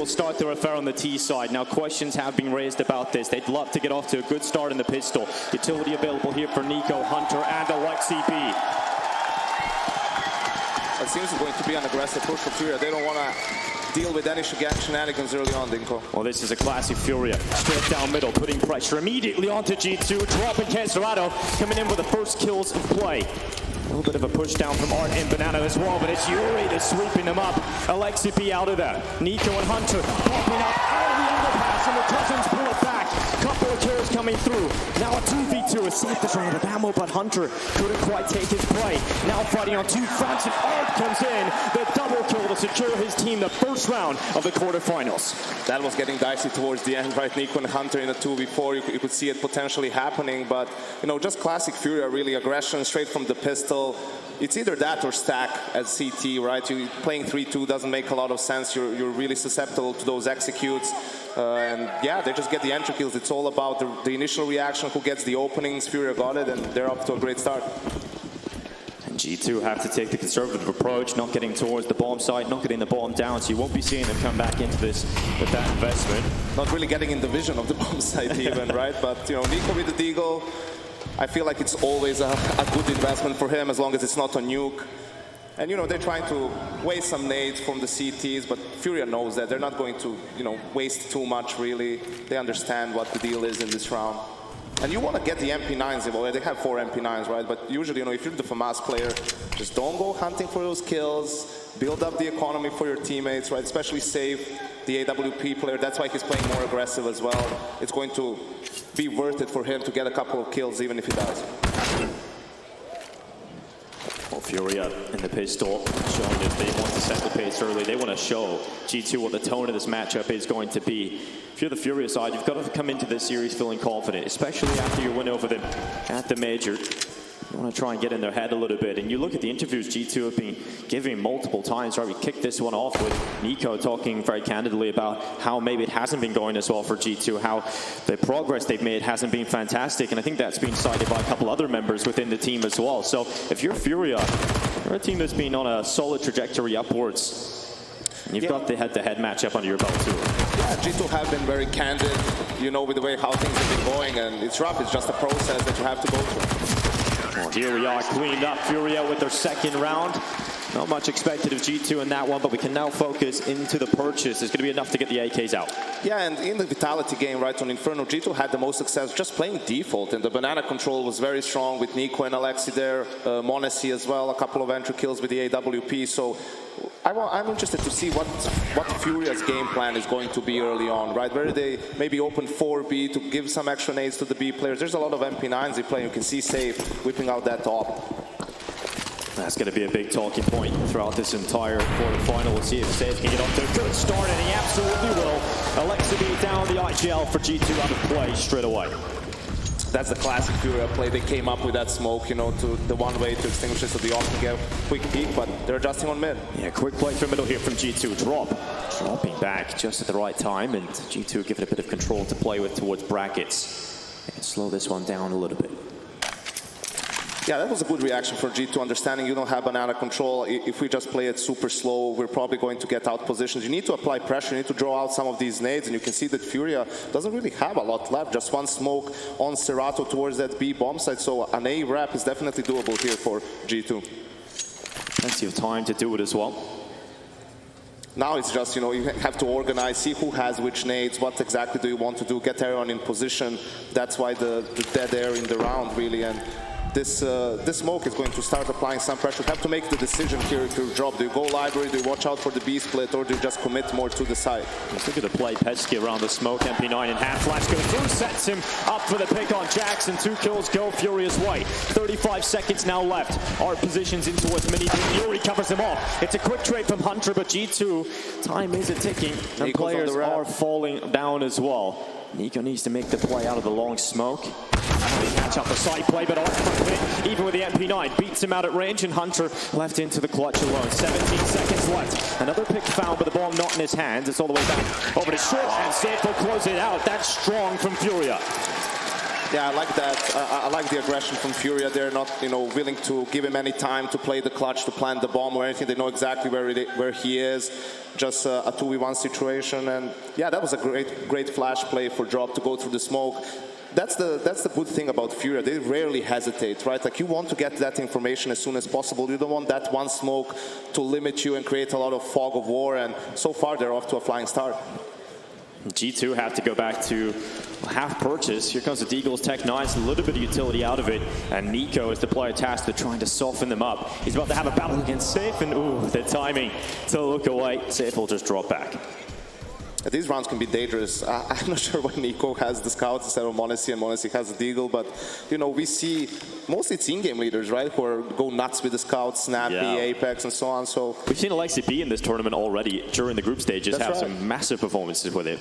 We'll start their affair on the T side. Now questions have been raised about this. They'd love to get off to a good start in the pistol. Utility available here for Nico, Hunter, and Alexi B. It seems going to be an aggressive push for FURIA. They don't want to deal with any shenanigans early on, Dinko. Well, this is a classic FURIA. Straight down middle, putting pressure immediately onto G2. Dropping Cancerado, coming in with the first kills of play. A little bit of a push down from Art and Banana as well, but it's Yuri that's sweeping them up. Alexi B out of there. Nico and Hunter popping up out of the underpass, and the Cousins pull it back. Couple of kills coming through. Now a 2v2, a Cypher's running with ammo, but Hunter couldn't quite take his play. Now fighting on two fronts, and Art comes in. The double kill to secure his team the first round of the quarterfinals. That was getting dicey towards the end, right? Nico and Hunter in a 2v4, you could see it potentially happening, but, you know, just classic FURIA, really aggression straight from the pistol. It's either that or stack as CT, right? You playing 3-2 doesn't make a lot of sense. You're really susceptible to those executes. And yeah, they just get the entry kills. It's all about the initial reaction, who gets the openings. FURIA got it, and they're up to a great start. And G2 have to take the conservative approach, not getting towards the bomb site, not getting the bomb down, so you won't be seeing them come back into this with that investment. Not really getting in the vision of the bomb site even, right? But, you know, Nico with the deagle, I feel like it's always a good investment for him as long as it's not a nuke. And, you know, they're trying to waste some nades from the CTs, but FURIA knows that. They're not going to, you know, waste too much, really. They understand what the deal is in this round. And you want to get the MP9s involved. They have 4 MP9s, right? But usually, you know, if you're the FAMAS player, just don't go hunting for those kills. Build up the economy for your teammates, right? Especially save the AWP player. That's why he's playing more aggressive as well. It's going to be worth it for him to get a couple of kills, even if he does. Well, FURIA in the pistol showing that they want to set the pace early. They want to show G2 what the tone of this matchup is going to be. If you're the FURIA side, you've got to come into this series feeling confident, especially after your win over them at the major. You want to try and get in their head a little bit. And you look at the interviews G2 have been giving multiple times, right? We kicked this one off with Nico talking very candidly about how maybe it hasn't been going as well for G2, how the progress they've made hasn't been fantastic. And I think that's been cited by a couple other members within the team as well. So if you're FURIA, you're a team that's been on a solid trajectory upwards. And you've got the head-to-head matchup under your belt too. Yeah, G2 have been very candid, you know, with the way how things have been going. And it's rough. It's just a process that you have to go through. Well, here we are, cleaned up FURIA with their second round. Not much expected of G2 in that one, but we can now focus into the purchase. It's going to be enough to get the AKs out. Yeah, and in the Vitality game, right, on Inferno, G2 had the most success just playing default, and the banana control was very strong with Nico and Alexi there, Monesi as well, a couple of entry kills with the AWP, so I'm interested to see what FURIA's game plan is going to be early on, right? Where they maybe open 4B to give some extra nades to the B players. There's a lot of MP9s they play. You can see Safe whipping out that top. That's going to be a big talking point throughout this entire quarterfinal. We'll see if Safe can get off to a good start, and he absolutely will. Alexi B down the IGL for G2 out of play straight away. That's the classic FURIA play. They came up with that smoke, you know, to the one way to extinguish it so they often get a quick peek, but they're adjusting on mid. Yeah, quick play through middle here from G2. Dropping back just at the right time, and G2 give it a bit of control to play with towards brackets. They can slow this one down a little bit. Yeah, that was a good reaction for G2, understanding you don't have banana control. If we just play it super slow, we're probably going to get out positions. You need to apply pressure, you need to draw out some of these nades, and you can see that FURIA doesn't really have a lot left. Just one smoke on Cerato towards that B bomb site, so an A wrap is definitely doable here for G2. Plenty of time to do it as well. Now it's just, you know, you have to organize, see who has which nades, what exactly do you want to do, get everyone in position. That's why the dead air in the round, really. And this smoke is going to start applying some pressure. You have to make the decision here if you drop. Do you go library, do you watch out for the B split, or do you just commit more to the side? Let's look at the play. Pesky around the smoke. MP9 in half flash going through, sets him up for the pick on Jackson. 2 kills go FURIA's way. 35 seconds now left. Art positions in towards mini. Yuri covers him off. It's a quick trade from Hunter, but G2, time is ticking, and players are falling down as well. Nico needs to make the play out of the long smoke. They catch up the side play, but Art, even with the MP9, beats him out at range, and Hunter left into the clutch alone. 17 seconds left. Another pick found, but the ball not in his hands. It's all the way back over to short, and Safe will close it out. That's strong from FURIA. Yeah, I like that. I like the aggression from FURIA. They're not, willing to give him any time to play the clutch, to plant the bomb or anything. They know exactly where he is. Just a 2v1 situation. And yeah, that was a great flash play for Drop to go through the smoke. That's the good thing about FURIA. They rarely hesitate, right? Like, you want to get that information as soon as possible. You don't want that one smoke to limit you and create a lot of fog of war. And so far, they're off to a flying start. G2 have to go back to half purchase. Here comes the Deagle's Tech 9. A little bit of utility out of it. And Nico is the player tasked with trying to soften them up. He's about to have a battle against Safe. And ooh, the timing to look away. Safe will just drop back. These rounds can be dangerous. I'm not sure why Nico has the scouts instead of Monacy, and Monacy has the Deagle, but we see mostly it's in-game leaders, right, who go nuts with the scouts, Snappy, Apex, and so on. So we've seen Alexi B in this tournament already during the group stages have some massive performances with it.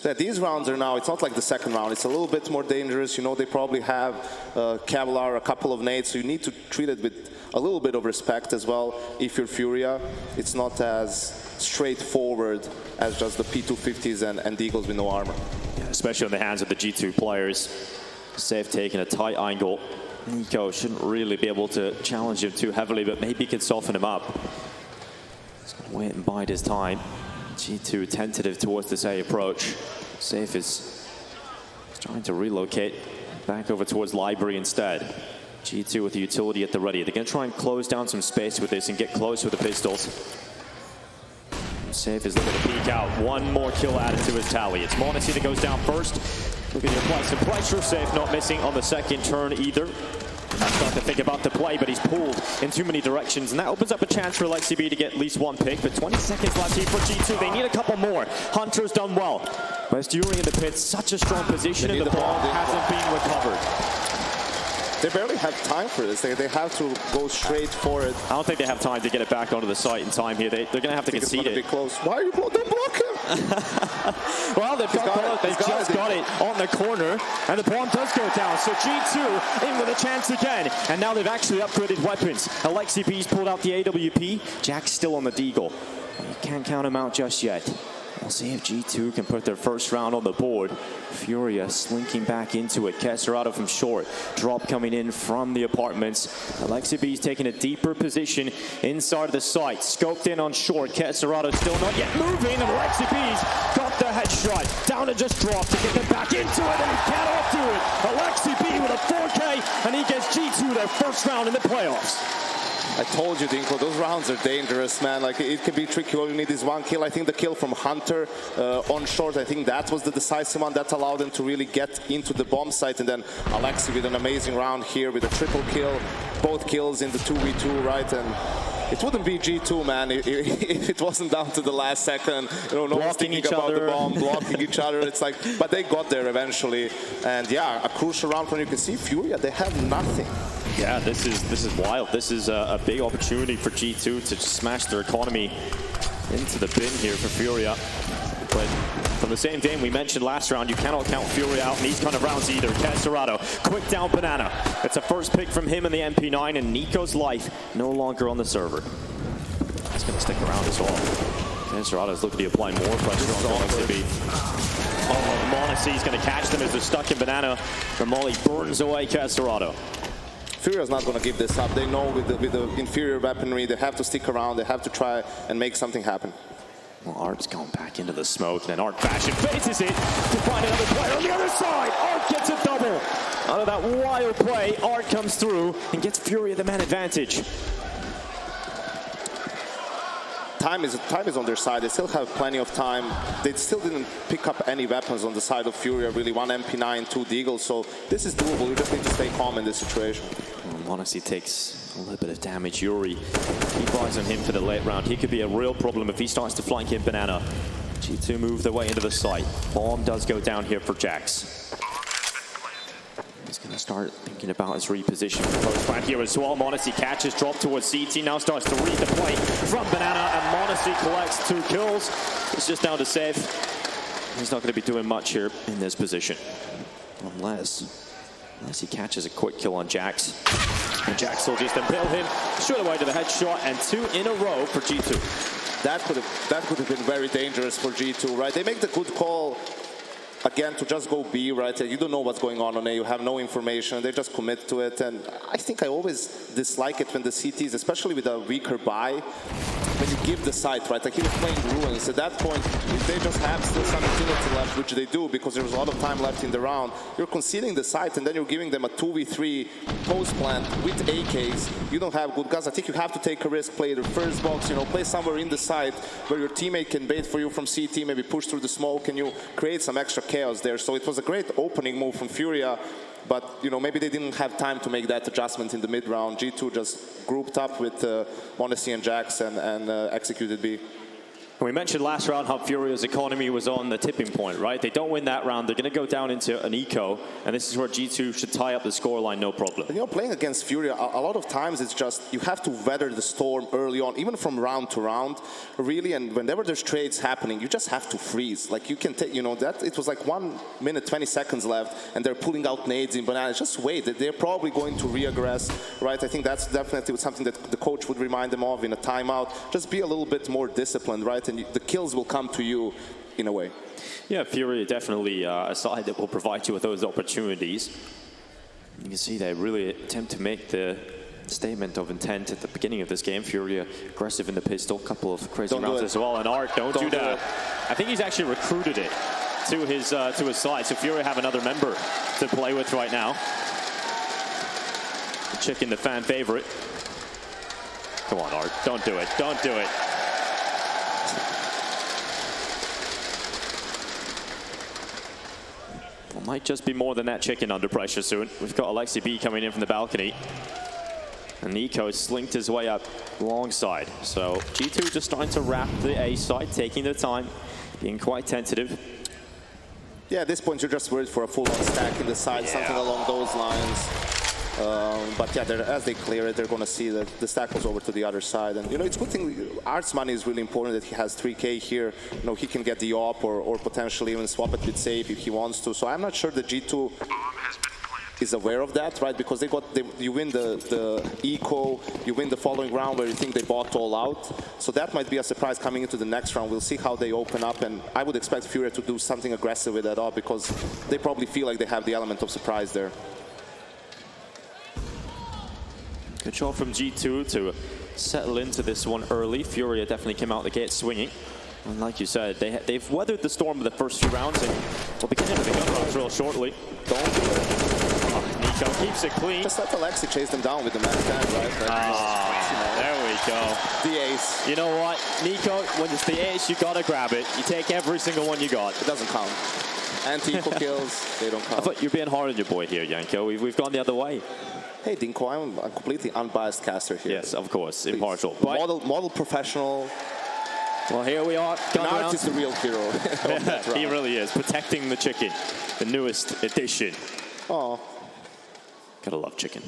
Yeah, these rounds are now, it's not like the second round. It's a little bit more dangerous. They probably have Kevlar, a couple of nades, so you need to treat it with a little bit of respect as well. If you're FURIA, it's not as straightforward as just the P250s and Deagles with no armor. Yeah, especially in the hands of the G2 players. Safe taking a tight angle. Nico shouldn't really be able to challenge him too heavily, but maybe he can soften him up. He's going to wait and bide his time. G2 tentative towards this A approach. Safe is trying to relocate back over towards Library instead. G2 with the utility at the ready. They're going to try and close down some space with this and get close with the pistols. Safe is looking to peek out. One more kill added to his tally. It's Monacy that goes down first. Looking to apply some pressure. Safe not missing on the second turn either. I start to think about the play, but he's pulled in too many directions, and that opens up a chance for Alexi B to get at least one pick. But 20 seconds left here for G2. They need a couple more. Hunter's done well. West Yuri in the pit, such a strong position, and the bomb hasn't been recovered. They barely have time for this. They have to go straight for it. I don't think they have time to get it back onto the site in time here. They're going to have to concede it. Be close. Why are you don't block him? Well, they've just got it on the corner, and the bomb does go down. So G2 in with a chance again, and now they've actually upgraded weapons. Alexi B's pulled out the AWP. Jack's still on the Deagle. You can't count him out just yet. We'll see if G2 can put their first round on the board. FURIA slinking back into it. Kesserado from short. Drop coming in from the apartments. Alexi B's taking a deeper position inside of the site. Scoped in on short. Kesserado still not yet moving. And Alexi B's got the headshot. Down to just drop to get them back into it. And he cannot do it. Alexi B with a 4K. And he gets G2 their first round in the playoffs. I told you, Dinko, those rounds are dangerous, man. Like, it can be tricky. All you need is one kill. I think the kill from Hunter on short, I think that was the decisive one that allowed them to really get into the bomb site. And then Alexi with an amazing round here with a triple kill. Both kills in the 2v2, right? And it wouldn't be G2, man, if it wasn't down to the last second. No one's thinking about the bomb, blocking each other. It's like, but they got there eventually. And yeah, a crucial round from, you can see FURIA, they have nothing. Yeah, this is wild. This is a big opportunity for G2 to smash their economy into the bin here for FURIA. But from the same game we mentioned last round, you cannot count FURIA out in these kind of rounds either. Kesserado, quick down banana. It's a first pick from him in the MP9, and Nico's life no longer on the server. He's going to stick around as well. Kesserado's looking to apply more pressure on Alexi B. Oh, Monacy's going to catch them as they're stuck in banana. Molly burns away Kesserado. FURIA's not going to give this up. They know with the inferior weaponry, they have to stick around. They have to try and make something happen. Well, Art's going back into the smoke, and then Art fashion faces it to find another player on the other side. Art gets a double. Out of that wild play, Art comes through and gets FURIA the man advantage. Time is on their side. They still have plenty of time. They still didn't pick up any weapons on the side of FURIA, really. One MP9, two Deagles, so this is doable. You just need to stay calm in this situation. Monacy takes a little bit of damage. Yuri, keep eyes on him for the late round. He could be a real problem if he starts to flank in banana. G2 move their way into the site. Bomb does go down here for Jax. He's going to start thinking about his reposition post plant here as well. Monacy catches, drop towards CT, now starts to read the play from banana, and Monacy collects 2 kills. It's just down to Safe. He's not going to be doing much here in this position. Unless he catches a quick kill on Jax. And Jax will just impale him straight away to the headshot, and 2 in a row for G2. That could have been very dangerous for G2, right? They make the good call again, to just go B, right? You don't know what's going on A, you have no information, they just commit to it. And I think I always dislike it when the CTs, especially with a weaker buy, when you give the site, right? Like he was playing Ruins. At that point, if they just have still some utility left, which they do because there's a lot of time left in the round, you're conceding the site and then you're giving them a 2v3 post plant with AKs. You don't have good guys. I think you have to take a risk, play the first box, you know, play somewhere in the site where your teammate can bait for you from CT, maybe push through the smoke, and you create some extra chaos there. So it was a great opening move from FURIA, but you know, maybe they didn't have time to make that adjustment in the mid round. G2 just grouped up with m0NESY and Jax and executed B. We mentioned last round how FURIA's economy was on the tipping point, right? They don't win that round, they're going to go down into an eco, and this is where G2 should tie up the scoreline, no problem. You know, playing against FURIA, a lot of times it's just, you have to weather the storm early on, even from round to round, really, and whenever there's trades happening, you just have to freeze. Like, you can take, you know, that, it was like 1 minute, 20 seconds left, and they're pulling out nades in bananas. Just wait, they're probably going to re-aggress, right? I think that's definitely something that the coach would remind them of in a timeout. Just be a little bit more disciplined, right? And the kills will come to you in a way. Yeah, FURIA definitely a side that will provide you with those opportunities. You can see they really attempt to make the statement of intent at the beginning of this game. FURIA aggressive in the pistol, couple of crazy rounds as well. And Art, don't do that. I think he's actually recruited it to his side. So FURIA have another member to play with right now. Chicken, the fan favorite. Come on, Art, don't do it. Don't do it. Well, might just be more than that chicken under pressure soon. We've got Alexi B coming in from the balcony. And Nico slinked his way up alongside. So G2 just starting to wrap the A side, taking their time, being quite tentative. Yeah, at this point you're just worried for a full-on stack in the side, something along those lines. But yeah, as they clear it, they're going to see that the stack goes over to the other side. And you know, it's a good thing. Art's money is really important that he has 3K here. You know, he can get the op or potentially even swap it with safe if he wants to. So I'm not sure that G2 is aware of that, right? Because you win the eco, you win the following round where you think they bought all out. So that might be a surprise coming into the next round. We'll see how they open up, and I would expect FURIA to do something aggressive with that op because they probably feel like they have the element of surprise there. Good job from G2 to settle into this one early. FURIA definitely came out the gate swinging. And like you said, they've weathered the storm of the first few rounds, and we'll begin into the gun rounds real shortly. Don't do it. Nico keeps it clean. Just let Alexi chase them down with the man stand, right? There we go. The ace. You know what, Nico, when it's the ace, you gotta grab it. You take every single one you got. It doesn't count. Anti-equal kills, they don't count. I thought you're being hard on your boy here, Yanko. We've gone the other way. Hey, Dinko, I'm a completely unbiased caster here. Yes, of course, please. Impartial. Model professional. Well, here we are. Art is the real hero. He really is, protecting the chicken, the newest edition. Oh, gotta love chicken.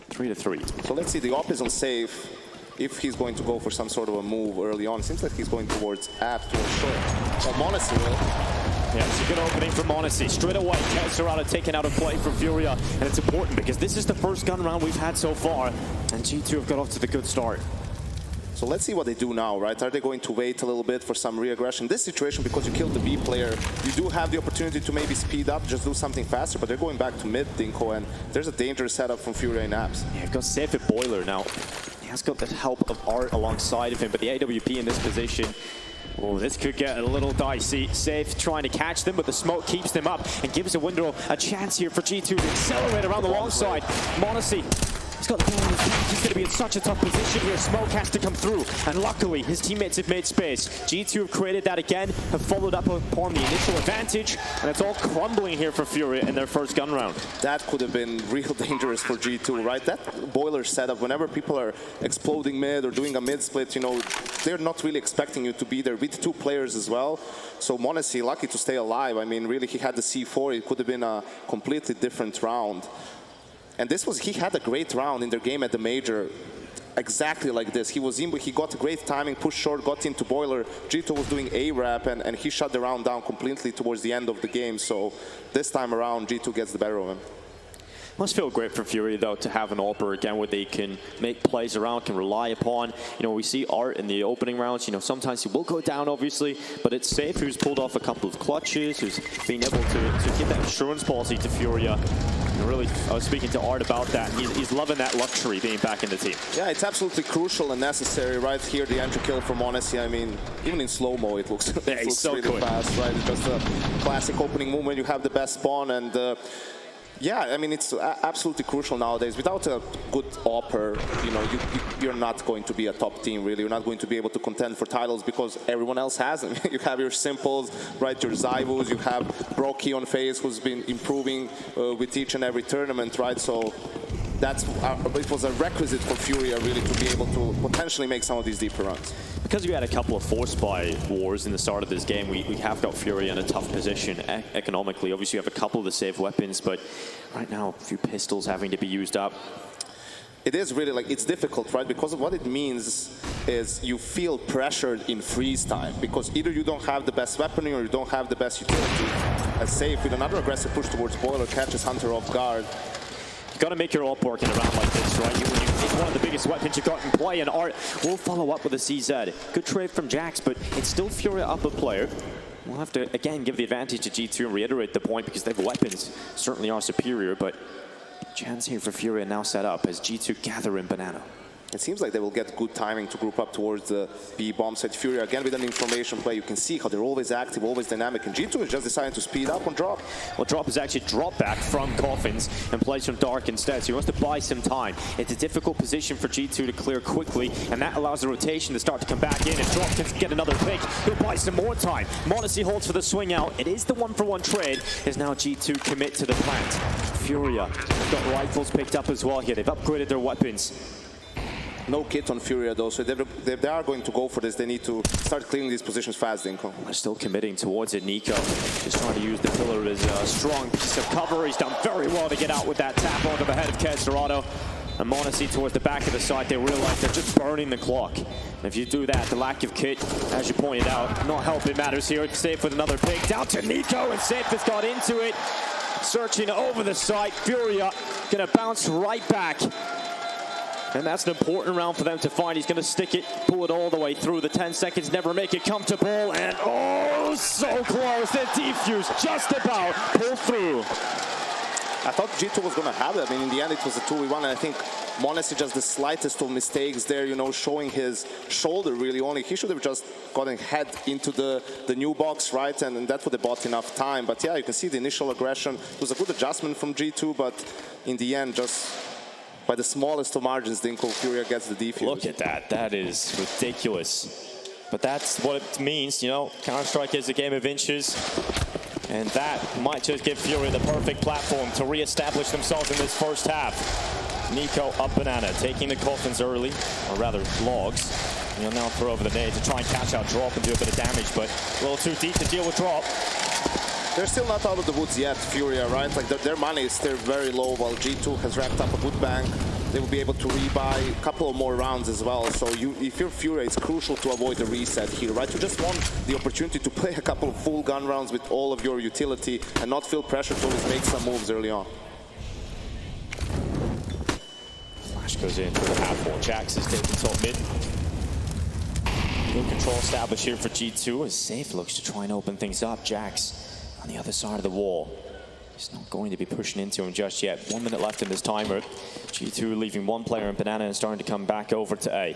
3-3. So let's see. The op is on safe. If he's going to go for some sort of a move early on, it seems like he's going towards app to a short. Well, m0NESY will. Yeah, it's a good opening for m0NESY. Straight away, Kelserada taken out of play from FURIA. And it's important because this is the first gun round we've had so far. And G2 have got off to the good start. So let's see what they do now, right? Are they going to wait a little bit for some re-aggression? This situation, because you killed the B player, you do have the opportunity to maybe speed up, just do something faster, but they're going back to mid, Dinko, and there's a dangerous setup from FURIA in apps. Yeah, you've got safe at Boiler now. He has got the help of Art alongside of him, but the AWP in this position, oh, this could get a little dicey. Safe trying to catch them, but the smoke keeps them up and gives a window a chance here for G2 to accelerate around the long side. m0NESY, he's got the ball in his hand. He's going to be in such a tough position here. Smoke has to come through, and luckily his teammates have made space. G2 have created that again, have followed up upon the initial advantage, and it's all crumbling here for FURIA in their first gun round. That could have been real dangerous for G2, right? That Boiler setup, whenever people are exploding mid or doing a mid split, you know, they're not really expecting you to be there with two players as well. So m0NESY, lucky to stay alive. I mean, really, he had the C4. It could have been a completely different round. And he had a great round in their game at the major, exactly like this. He was in, he got great timing, pushed short, got into Boiler. G2 was doing A-Rap, and he shut the round down completely towards the end of the game. So this time around, G2 gets the better of him. Must feel great for Furia, though, to have an AWPer again where they can make plays around, can rely upon. You know, we see Art in the opening rounds. You know, sometimes he will go down, obviously, but it's Safe who's pulled off a couple of clutches, who's been able to give that insurance policy to Furia. And really, I was speaking to Art about that. He's loving that luxury being back in the team. Yeah, it's absolutely crucial and necessary right here. The entry kill from Honesty. I mean, even in slow-mo, it looks, yeah, so really fast, right? It's just a classic opening movement. You have the best spawn and. Yeah, I mean, it's absolutely crucial nowadays. Without a good AWPer, you know, you're not going to be a top team, really. You're not going to be able to contend for titles because everyone else has them. You have your Simples, right, your Zywus, you have Brocky on FaZe, who's been improving with each and every tournament, right? So that's it was a requisite for Furia, really, to be able to potentially make some of these deeper runs. Because we had a couple of force buy wars in the start of this game, we have got Furia in a tough position economically. Obviously, you have a couple of the safe weapons, but right now, a few pistols having to be used up. It is really, like, it's difficult, right? Because what it means is you feel pressured in freeze time, because either you don't have the best weaponry or you don't have the best utility. As Safe, with another aggressive push towards Boiler, catches Hunter off guard. Got to make your AWP work in a round like this, right? It's one of the biggest weapons you've got in play, and Art will follow up with a CZ. Good trade from Jax, but it's still Furia up a player. We'll have to, again, give the advantage to G2 and reiterate the point because their weapons certainly are superior, but chance here for Furia now set up as G2 gather in Banana. It seems like they will get good timing to group up towards the B bomb site. Furia, again, with an information play, you can see how they're always active, always dynamic, and G2 is just deciding to speed up on Drop. Well, Drop is actually drop back from Coffins and plays from Dark instead, so he wants to buy some time. It's a difficult position for G2 to clear quickly, and that allows the rotation to start to come back in. If Drop can get another pick, he'll buy some more time. Modesty holds for the swing out. It is the one-for-one trade, as now G2 commit to the plant. Furia got rifles picked up as well here. They've upgraded their weapons. No kit on Furia, though, so if they are going to go for this, they need to start clearing these positions fast, Dinko. They're still committing towards it. Nico just trying to use the pillar as a strong piece of cover. He's done very well to get out with that tap onto the head of Kez Dorado. And Monacy towards the back of the side, they realize they're just burning the clock. And if you do that, the lack of kit, as you pointed out, not helping matters here. Safe with another pick, down to Nico, and Safe has got into it. Searching over the site, Furia gonna bounce right back. And that's an important round for them to find. He's going to stick it, pull it all the way through. The 10 seconds never make it comfortable. And oh, so close. The defuse just about pulled through. I thought G2 was going to have it. I mean, in the end, it was a 2v1. And I think Monacy just the slightest of mistakes there, you know, showing his shoulder really only. He should have just gotten head into the new box, right? And that would have bought enough time. But yeah, you can see the initial aggression. It was a good adjustment from G2, but in the end, just by the smallest of margins, Dinko, Furia gets the defuse. Look at that. That is ridiculous. But that's what it means, you know. Counter-Strike is a game of inches. And that might just give Furia the perfect platform to re-establish themselves in this first half. Nico up Banana, taking the Coffins early, or rather logs. He'll now throw over the nade to try and catch out Drop and do a bit of damage, but a little too deep to deal with Drop. They're still not out of the woods yet, Furia, right? Like their money is still very low, while G2 has racked up a good bank. They will be able to rebuy a couple of more rounds as well. So if you're Furia, it's crucial to avoid the reset here, right? You just want the opportunity to play a couple of full gun rounds with all of your utility and not feel pressure to always make some moves early on. Flash goes in for the half wall. Jax is taking top mid. Good control established here for G2 as Safe looks to try and open things up. Jax on the other side of the wall. He's not going to be pushing into him just yet. 1 minute left in this timer. G2 leaving one player in Banana and starting to come back over to A.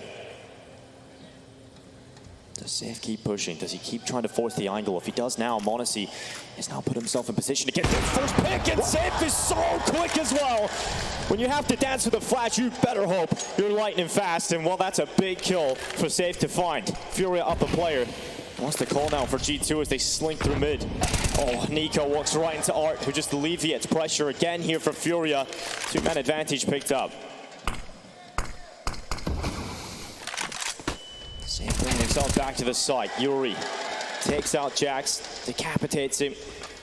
Does Safe keep pushing? Does he keep trying to force the angle? If he does now, Monacy has now put himself in position to get the first pick, and Safe is so quick as well. When you have to dance with a flash, you better hope you're lightning fast, and well, that's a big kill for Safe to find. Furia up a player. Wants the call now for G2 as they slink through mid. Oh, Nico walks right into Art, who just alleviates pressure again here for Furia. Two-man advantage picked up. Safe bringing himself back to the site. Yuri takes out Jax, decapitates him.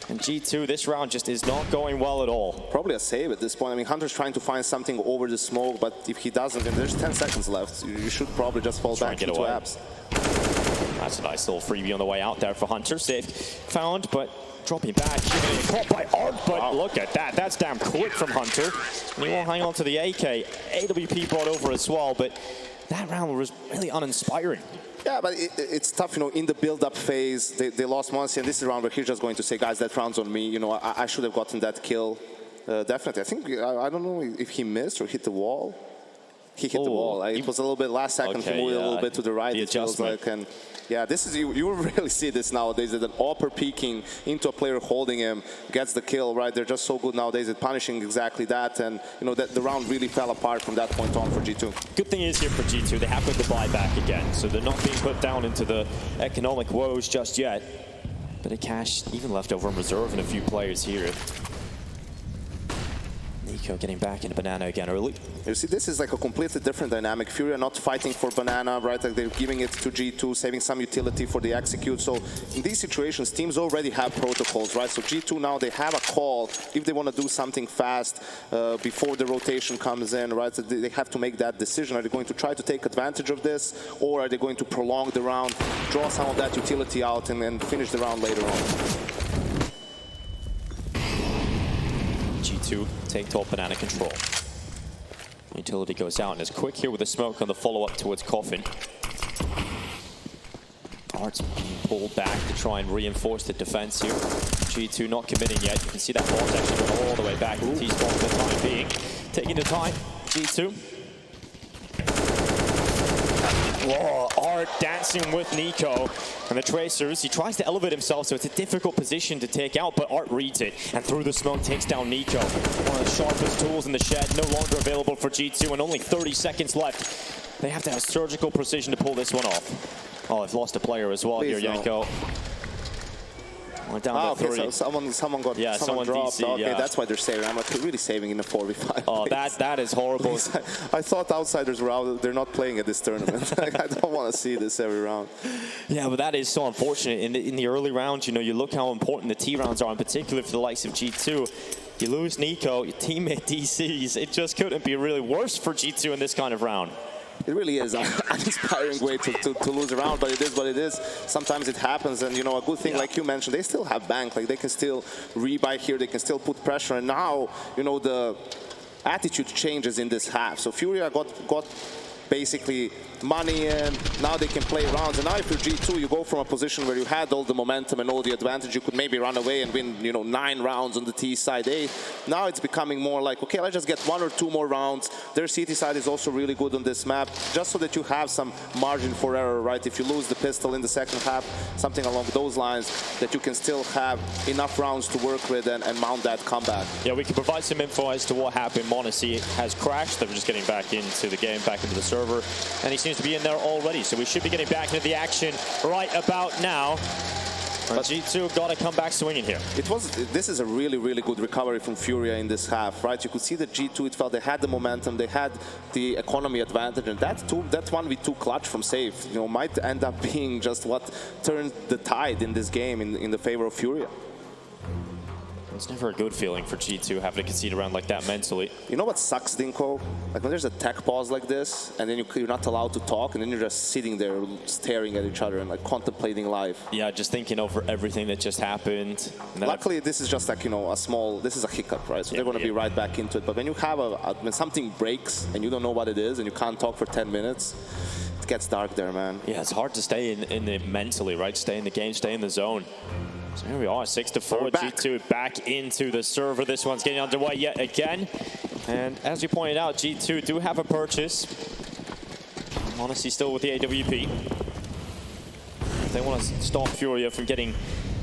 And G2, this round just is not going well at all. Probably a save at this point. I mean, Hunter's trying to find something over the smoke, but if he doesn't, then there's 10 seconds left. You should probably just fall back into apps. That's a nice little freebie on the way out there for Hunter. Safe found, but dropping back. Caught by Art, but look at that. That's damn quick from Hunter. And he won't hang on to the AK. AWP brought over as well, but that round was really uninspiring. Yeah, but it's tough, you know, in the build-up phase, they lost once, and this is a round where he's just going to say, guys, that round's on me. You know, I should have gotten that kill. Definitely. I think, I don't know if he missed or hit the wall. He hit the wall. It was a little bit last second. He moved a little bit to the right. The adjustment. Feels like, and yeah, this is you really see this nowadays. That an upper peeking into a player holding him gets the kill. Right, they're just so good nowadays at punishing exactly that. And you know that the round really fell apart from that point on for G2. Good thing is here for G2, they have put the buyback again, so they're not being put down into the economic woes just yet. Bit of cash even left over in reserve in a few players here. Nico getting back into Banana again early. You see, this is like a completely different dynamic. FURIA not fighting for Banana, right? Like they're giving it to G2, saving some utility for the execute. So in these situations, teams already have protocols, right? So G2 now, they have a call if they want to do something fast before the rotation comes in, right? So they have to make that decision. Are they going to try to take advantage of this, or are they going to prolong the round, draw some of that utility out, and then finish the round later on? G2 take top Banana control. Utility goes out and is quick here with a smoke on the follow-up towards Coffin. Art's being pulled back to try and reinforce the defense here. G2 not committing yet. You can see that ball's actually going all the way back to T-spot for the time being. Taking the time, G2. Whoa, Art dancing with Nico. And the Tracers, he tries to elevate himself, so it's a difficult position to take out, but Art reads it. And through the smoke, takes down Nico. One of the sharpest tools in the shed, no longer available for G2, and only 30 seconds left. They have to have surgical precision to pull this one off. Oh, they've lost a player as well. Please here, Yanko. Went down to 3. So someone dropped. DC, okay, that's why they're saving. I'm really saving in the 4v5. Oh, that is horrible. I thought outsiders were out. They're not playing at this tournament. I don't want to see this every round. Yeah, but that is so unfortunate. In the early rounds, you know, you look how important the T rounds are, in particular for the likes of G2. You lose Nico, your teammate DCs. It just couldn't be really worse for G2 in this kind of round. It really is an inspiring way to lose a round, but it is what it is. Sometimes it happens, and you know, a good thing, like you mentioned, they still have bank. Like they can still rebuy here, they can still put pressure, and now, you know, the attitude changes in this half. So FURIA got basically money in, now they can play rounds, and now if you're G2, you go from a position where you had all the momentum and all the advantage, you could maybe run away and win, you know, 9 rounds on the T side, 8. Now it's becoming more like, okay, let's just get 1 or 2 more rounds. Their CT side is also really good on this map, just so that you have some margin for error, right? If you lose the pistol in the second half, something along those lines, that you can still have enough rounds to work with and mount that comeback. Yeah, we can provide some info as to what happened. Monacy has crashed. They're just getting back into the game, back into the server, and he seems to be in there already, so we should be getting back into the action right about now. But G2 got to come back swinging here. This is a really, really good recovery from FURIA in this half, right? You could see that G2, it felt they had the momentum, they had the economy advantage, and that 1v2 clutch from Safe, you know, might end up being just what turned the tide in this game in the favor of FURIA. It's never a good feeling for G2 having to concede around like that mentally. You know what sucks, Dinko? Like when there's a tech pause like this, and then you're not allowed to talk, and then you're just sitting there staring at each other and like contemplating life. Yeah, just thinking over everything that just happened. Luckily, this is just like, you know, this is a hiccup, right? So they're going to be right back into it. But when you have when something breaks and you don't know what it is and you can't talk for 10 minutes, it gets dark there, man. Yeah, it's hard to stay in it mentally, right? Stay in the game, stay in the zone. So here we are, 6-4, G2 back into the server. This one's getting underway yet again. And as you pointed out, G2 do have a purchase. Honestly, still with the AWP. If they want to stop FURIA from getting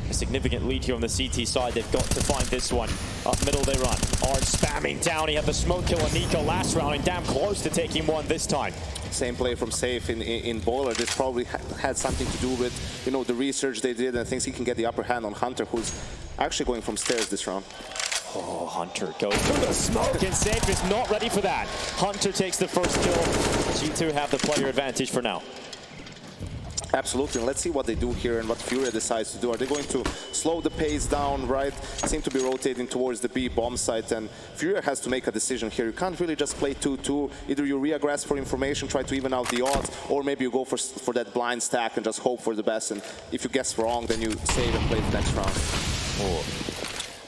a significant lead here on the CT side, they've got to find this one. Up middle they run. Art spamming down. He had the smoke kill on Nico last round and damn close to taking one this time. Same play from Safe in Boiler. This probably had something to do with, you know, the research they did, and thinks he can get the upper hand on Hunter, who's actually going from stairs this round. Oh, Hunter goes through the smoke, and Safe is not ready for that. Hunter takes the first kill. G2 have the player advantage for now. Absolutely, and let's see what they do here and what FURIA decides to do. Are they going to slow the pace down, right? Seem to be rotating towards the B bomb site, and FURIA has to make a decision here. You can't really just play 2-2. Either you reaggress for information, try to even out the odds, or maybe you go for that blind stack and just hope for the best. And if you guess wrong, then you save and play the next round. Oh.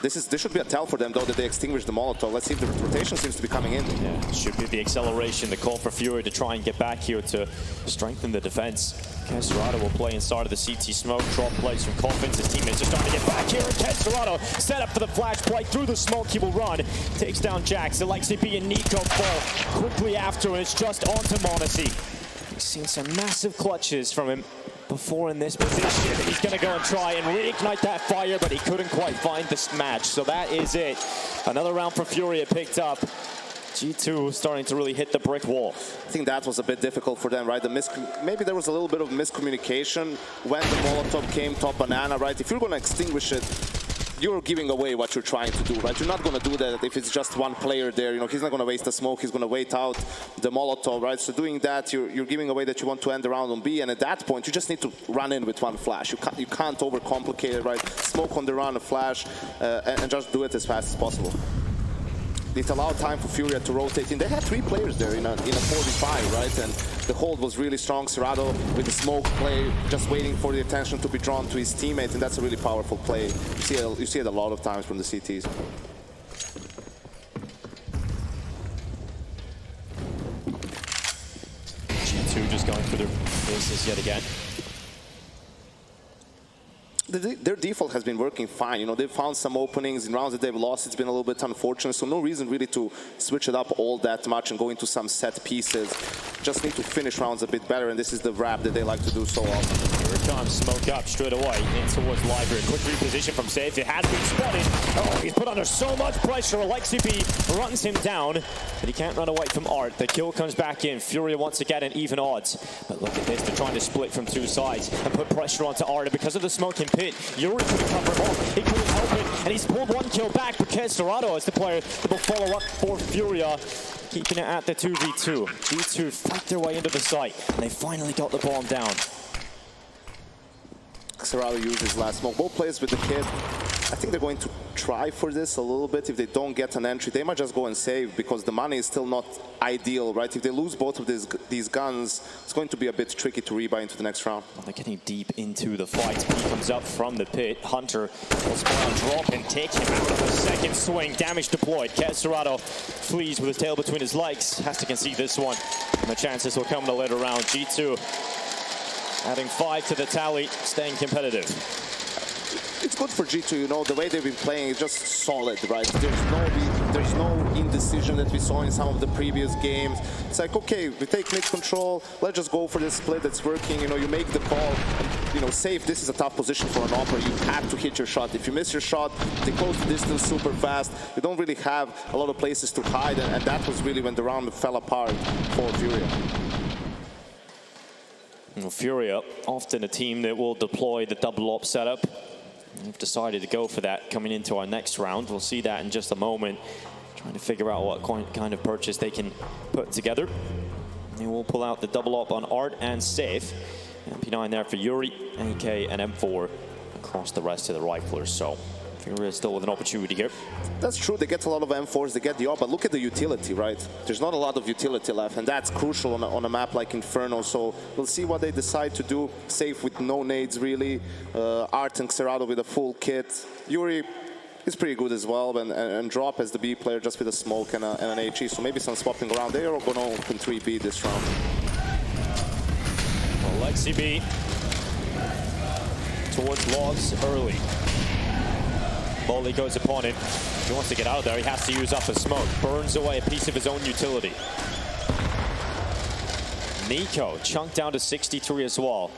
This should be a tell for them, though, that they extinguished the Molotov. Let's see if the rotation seems to be coming in. Yeah, should be the acceleration, the call for FURIA to try and get back here to strengthen the defense. Kesserado will play inside of the CT smoke. Drop plays from Coffins. His teammates are starting to get back here. And Kesserado set up for the flash play through the smoke. He will run. Takes down Jax. Alexi and Nico fall quickly after, and it's just onto Monacy. We've seen some massive clutches from him before in this position. He's going to go and try and reignite that fire, but he couldn't quite find this match. So that is it. Another round for FURIA picked up. G2 starting to really hit the brick wall. I think that was a bit difficult for them, right? Maybe there was a little bit of miscommunication when the Molotov came top banana, right? If you're going to extinguish it, you're giving away what you're trying to do, right? You're not going to do that if it's just one player there. You know, he's not going to waste the smoke. He's going to wait out the Molotov, right? So doing that, you're giving away that you want to end the round on B, and at that point, you just need to run in with one flash. You can't overcomplicate it, right? Smoke on the run, a flash, and just do it as fast as possible. It allowed time for FURIA to rotate in. They had 3 players there in a 45, right? And the hold was really strong. Cerrado with the smoke play, just waiting for the attention to be drawn to his teammate, and that's a really powerful play. You see it a lot of times from the CTs. G2 just going through their bases yet again. Their default has been working fine. You know, they've found some openings in rounds that they've lost. It's been a little bit unfortunate, so no reason really to switch it up all that much and go into some set pieces. Just need to finish rounds a bit better, and this is the wrap that they like to do so often. Here it comes, smoke up straight away in towards Library. Quick reposition from Safe. It has been spotted. Oh, he's put under so much pressure. Alexi runs him down, but he can't run away from Art. The kill comes back in. FURIA wants to get an even odds, but look at this. They're trying to split from 2 sides and put pressure onto Art, and because of the smoke in pit, Yuri couldn't cover him off. He couldn't help it, and he's pulled 1 kill back. But Kesserado is the player that will follow up for FURIA, keeping it at the 2v2. G2 fight their way into the site, and they finally got the bomb down. Cerrado used his last smoke. Both players with the kid. I think they're going to try for this a little bit. If they don't get an entry, they might just go and save, because the money is still not ideal, right? If they lose both of these guns, it's going to be a bit tricky to rebuy into the next round. Well, they're getting deep into the fight. He comes up from the pit. Hunter will spawn on drop and take him out of the second swing. Damage deployed. Cerrado flees with his tail between his legs. Has to concede this one, and the chances will come in the later round. G2 adding 5 to the tally, staying competitive. It's good for G2, you know, the way they've been playing is just solid, right? There's no indecision that we saw in some of the previous games. It's like, okay, we take mid control, let's just go for this split that's working, you know, you make the call. You know, Safe, this is a tough position for an opera. You have to hit your shot. If you miss your shot, they close the distance super fast. You don't really have a lot of places to hide, and that was really when the round fell apart for FURIA. Well, FURIA, often a team that will deploy the double op setup. We've decided to go for that coming into our next round. We'll see that in just a moment. Trying to figure out what kind of purchase they can put together. And we'll pull out the double up on Art and Safe. MP9 there for Yuri, AK, and M4 across the rest of the riflers. So FURIA still with an opportunity here. That's true. They get a lot of M4s, they get the op, but look at the utility, right? There's not a lot of utility left, and that's crucial on a map like Inferno. So we'll see what they decide to do. Safe with no nades, really. Art and Cerrado with a full kit. Yuri is pretty good as well, and Drop as the B player just with a smoke and an HE. So maybe some swapping around. They are going to open 3B this round. Alexi B towards logs early. Molly goes upon him. If he wants to get out of there, he has to use up a smoke. Burns away a piece of his own utility. Nico chunked down to 63 as well.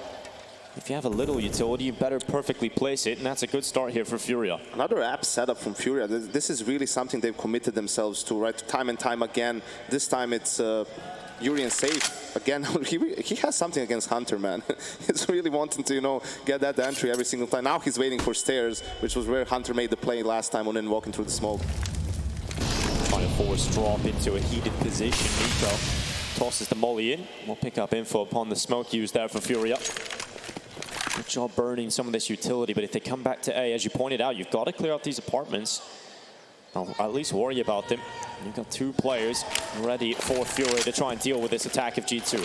If you have a little utility, you better perfectly place it, and that's a good start here for FURIA. Another app setup from FURIA. This is really something they've committed themselves to, right? Time and time again. This time it's Yuri and Safe. Again, he has something against Hunter, man. He's really wanting to, you know, get that entry every single time. Now he's waiting for stairs, which was where Hunter made the play last time on in walking through the smoke. Trying to force drop into a heated position. Nico tosses the molly in. We'll pick up info upon the smoke used there for FURIA. Good job burning some of this utility, but if they come back to A, as you pointed out, you've got to clear out these apartments. I'll at least worry about them. You've got two players ready for Furia to try and deal with this attack of G2.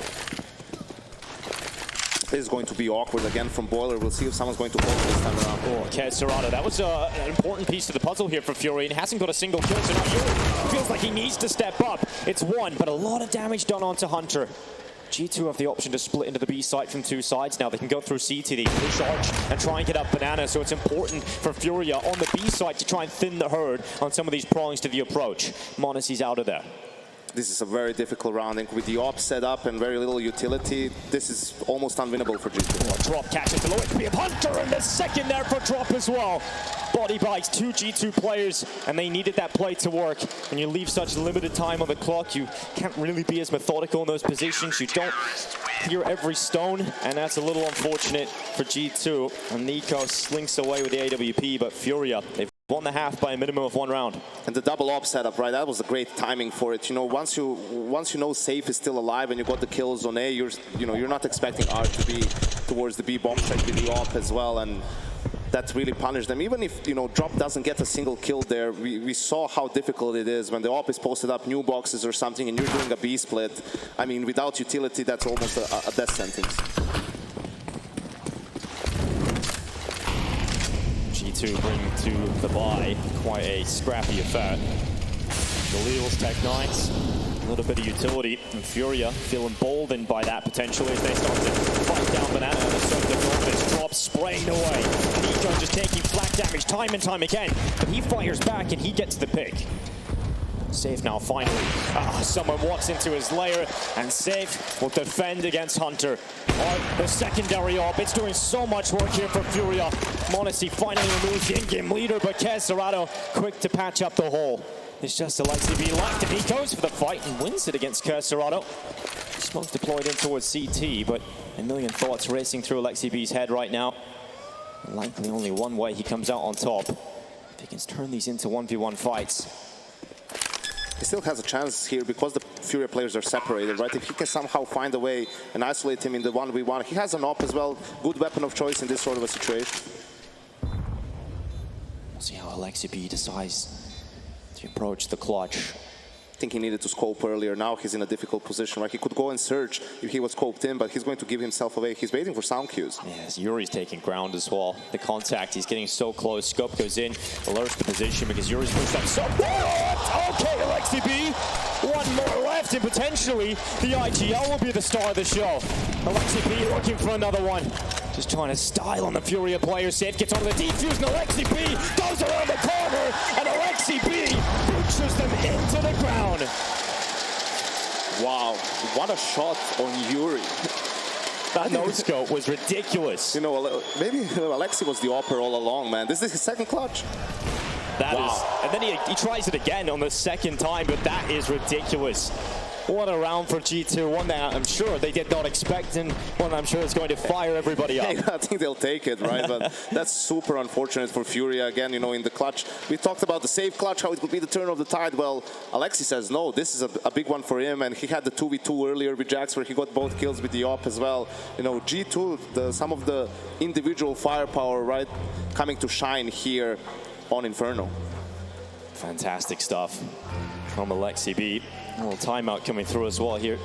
This is going to be awkward again from Boiler. We'll see if someone's going to hold this time around. Oh, Kesserado, that was an important piece to the puzzle here for Fury, and hasn't got a single kill, so now Fury feels like he needs to step up. It's one, but a lot of damage done onto Hunter. G2 have the option to split into the B site from two sides now. They can go through CT, they push Arch and try and get up Banana, so it's important for Furia on the B site to try and thin the herd on some of these prongs to the approach. Monesi's out of there. This is a very difficult round, and with the op set up and very little utility, this is almost unwinnable for G2. Oh, drop catches the low HP of Hunter, and the second there for drop as well. Body bites, two G2 players, and they needed that play to work. When you leave such limited time on the clock, you can't really be as methodical in those positions. You don't hear every stone, and that's a little unfortunate for G2. And Nico slinks away with the AWP, but Furia, they've won the half by a minimum of one round. And the double op setup, right? That was a great timing for it. You know, once you know Safe is still alive and you got the kills on A, you're not expecting R to be towards the B bomb site with the op as well, and that really punished them. Even if, you know, Drop doesn't get a single kill there, we saw how difficult it is when the op is posted up new boxes or something and you're doing a B split. I mean, without utility, that's almost a death sentence. G2 bring to the buy quite a scrappy affair. Galil's Tech-9s, a little bit of utility, and Furia feel emboldened by that potentially as they start to fight down Banana and the start to this drop spraying away. Nico just taking flat damage time and time again, but he fires back and he gets the pick. Safe now, finally. Someone walks into his lair, and Safe will defend against Hunter. The secondary op, it's doing so much work here for Furia. Monesi finally removes the in-game leader, but Kesserado quick to patch up the hole. It's just Alexi B left, and he goes for the fight and wins it against Kesserado. Smoke deployed in towards CT, but a million thoughts racing through Alexi B's head right now. Likely only one way he comes out on top. If he can turn these into 1v1 fights. He still has a chance here because the Furia players are separated, right? If he can somehow find a way and isolate him in the 1v1, he has an op as well. Good weapon of choice in this sort of a situation. We'll see how Alexi B decides to approach the clutch. I think he needed to scope earlier. Now he's in a difficult position, right? He could go and search if he was scoped in, but he's going to give himself away. He's waiting for sound cues. Yes, Yuri's taking ground as well. The contact, he's getting so close. Scope goes in, alerts the position because Yuri's pushed up so okay, Alexi B. One more left, and potentially the IGL will be the star of the show. Alexi B looking for another one. Just trying to style on the Furia player. Safe gets onto the defuse, and Alexi B goes around the corner, and Alexi B pushes them into the ground. Wow, what a shot on Yuri. That no-scope was ridiculous. You know, maybe Alexi was the opera all along, man. This is his second clutch. That is, and then he tries it again on the second time, but that is ridiculous. What a round for G2, one that I'm sure they did not expect, and one I'm sure is going to fire everybody up. I think they'll take it, right? But that's super unfortunate for Furia. Again, you know, in the clutch, we talked about the safe clutch, how it would be the turn of the tide. Well, Alexi says no, this is a big one for him, and he had the 2v2 earlier with Jax where he got both kills with the op as well. You know, G2, some of the individual firepower, right, coming to shine here on Inferno. Fantastic stuff from Alexi B. A little timeout coming through as well here.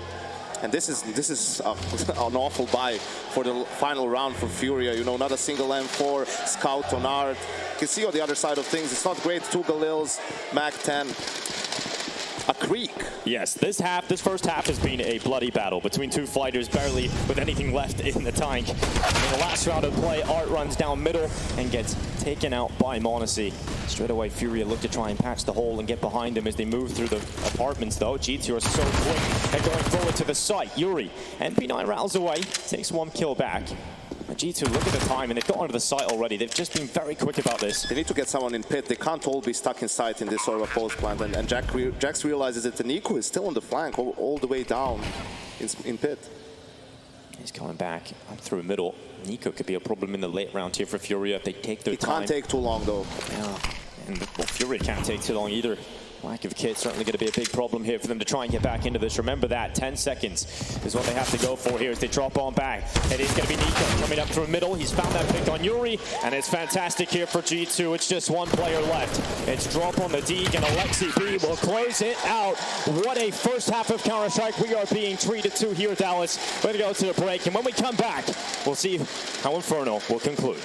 And this is an awful buy for the final round for Furia. You know, not a single M4, scout on art. You can see on the other side of things, it's not great. 2 Galils, Mac 10. A creek. Yes, this first half has been a bloody battle between two fighters, barely with anything left in the tank. In the last round of play, Art runs down middle and gets taken out by Monesi. Straight away, Furia look to try and patch the hole and get behind him as they move through the apartments, though. G2 are so quick and going forward to the site. Yuri, MP9 rattles away, takes 1 kill back. G2, look at the time, and they've got onto the site already. They've just been very quick about this. They need to get someone in pit. They can't all be stuck in sight in this sort of a post plant. And Jax realizes that the Nico is still on the flank, all the way down in pit. He's coming back up through middle. Nico could be a problem in the late round here for Furia if they take their time. He can't take too long, though. Yeah, and well, Furia can't take too long either. Lack of kit certainly going to be a big problem here for them to try and get back into this. Remember that 10 seconds is what they have to go for here as they drop on back. It is going to be Nico coming up through middle. He's found that pick on Yuri, and it's fantastic here for G2. It's just one player left. It's drop on the Deke, and Alexi B will close it out. What a first half of Counter-Strike we are being treated to here, Dallas. We're going to go to the break, and when we come back, we'll see how Inferno will conclude.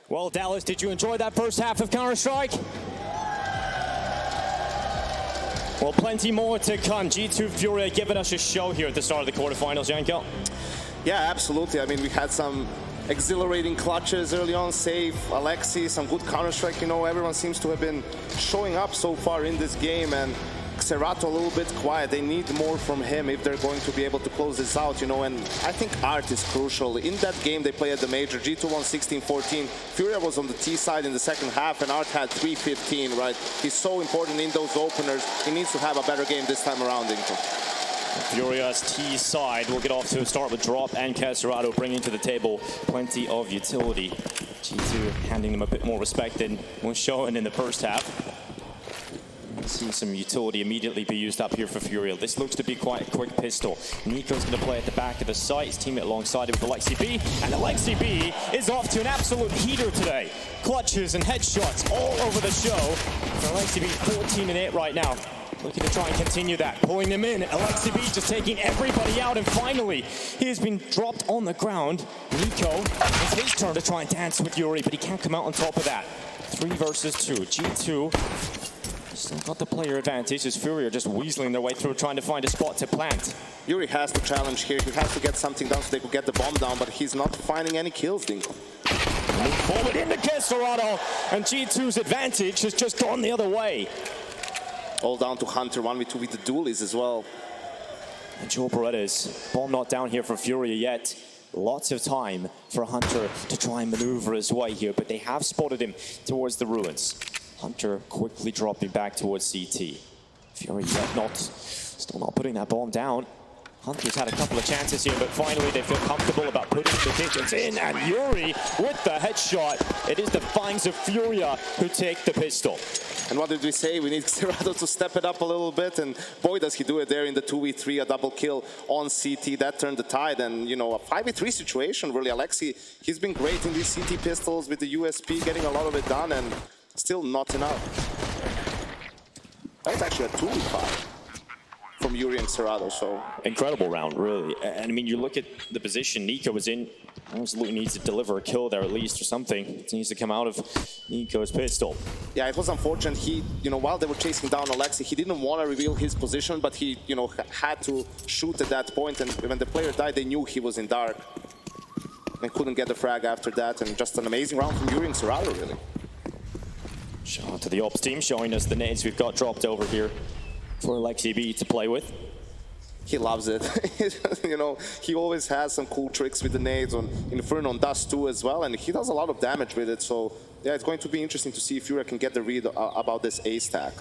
Well, Dallas, did you enjoy that first half of Counter-Strike? Well, plenty more to come. G2 FURIA giving us a show here at the start of the quarterfinals, Janko. Yeah, absolutely. I mean, we had some exhilarating clutches early on, save Alexi, some good Counter-Strike. You know, everyone seems to have been showing up so far in this game, and Xerato a little bit quiet. They need more from him if they're going to be able to close this out, you know, and I think Art is crucial. In that game they played at the Major, G2 won 16-14. FURIA was on the T side in the second half, and Art had 3-15, right? He's so important in those openers. He needs to have a better game this time around, Inco. FURIA's T side will get off to a start with Drop and Xerato bringing to the table plenty of utility. G2 handing them a bit more respect than was shown in the first half. See some utility immediately be used up here for FURIA. This looks to be quite a quick pistol. Nico's going to play at the back of the site. His teammate alongside it with Alexi B. And Alexi B is off to an absolute heater today. Clutches and headshots all over the show. And Alexi B 14-8 right now. looking to try and continue that, pulling them in. Alexi B just taking everybody out, and finally, he has been dropped on the ground. Nico, it's his turn to try and dance with Yuri, but he can't come out on top of that. 3 versus 2. G2 still got the player advantage as FURIA just weaseling their way through, trying to find a spot to plant. Yuri has to challenge here. He has to get something down so they could get the bomb down, but he's not finding any kills, Dinko. Move forward into Kesserado, and G2's advantage has just gone the other way. All down to Hunter, 1v2 with the duelies as well. And Joel Paredes, bomb not down here for FURIA yet. Lots of time for Hunter to try and maneuver his way here, but they have spotted him towards the ruins. Hunter quickly dropping back towards CT. FURIA yet still not putting that bomb down. Hunter's had a couple of chances here, but finally they feel comfortable about putting the digits in, and Yuri with the headshot. It is the Fangs of FURIA who take the pistol. And what did we say? We need Cerrado to step it up a little bit, and boy does he do it there in the 2v3, a double kill on CT. That turned the tide, and you know, a 5v3 situation really. Alexi, he's been great in these CT pistols with the USP, getting a lot of it done, and still not enough. That's actually a 2v5 from Yuri and Cerrado, so. Incredible round, really. And I mean, you look at the position Nico was in, absolutely needs to deliver a kill there at least or something. It needs to come out of Nico's pistol. Yeah, it was unfortunate. He, you know, while they were chasing down Alexi, he didn't want to reveal his position, but he, you know, had to shoot at that point, and when the player died, they knew he was in dark. And couldn't get the frag after that, and just an amazing round from Yuri and Cerrado, really. Shout out to the ops team showing us the nades we've got dropped over here for Alexi B to play with. He loves it. You know, he always has some cool tricks with the nades. On Inferno does too as well, and he does a lot of damage with it. So yeah, it's going to be interesting to see if FURIA can get the read about this A stack.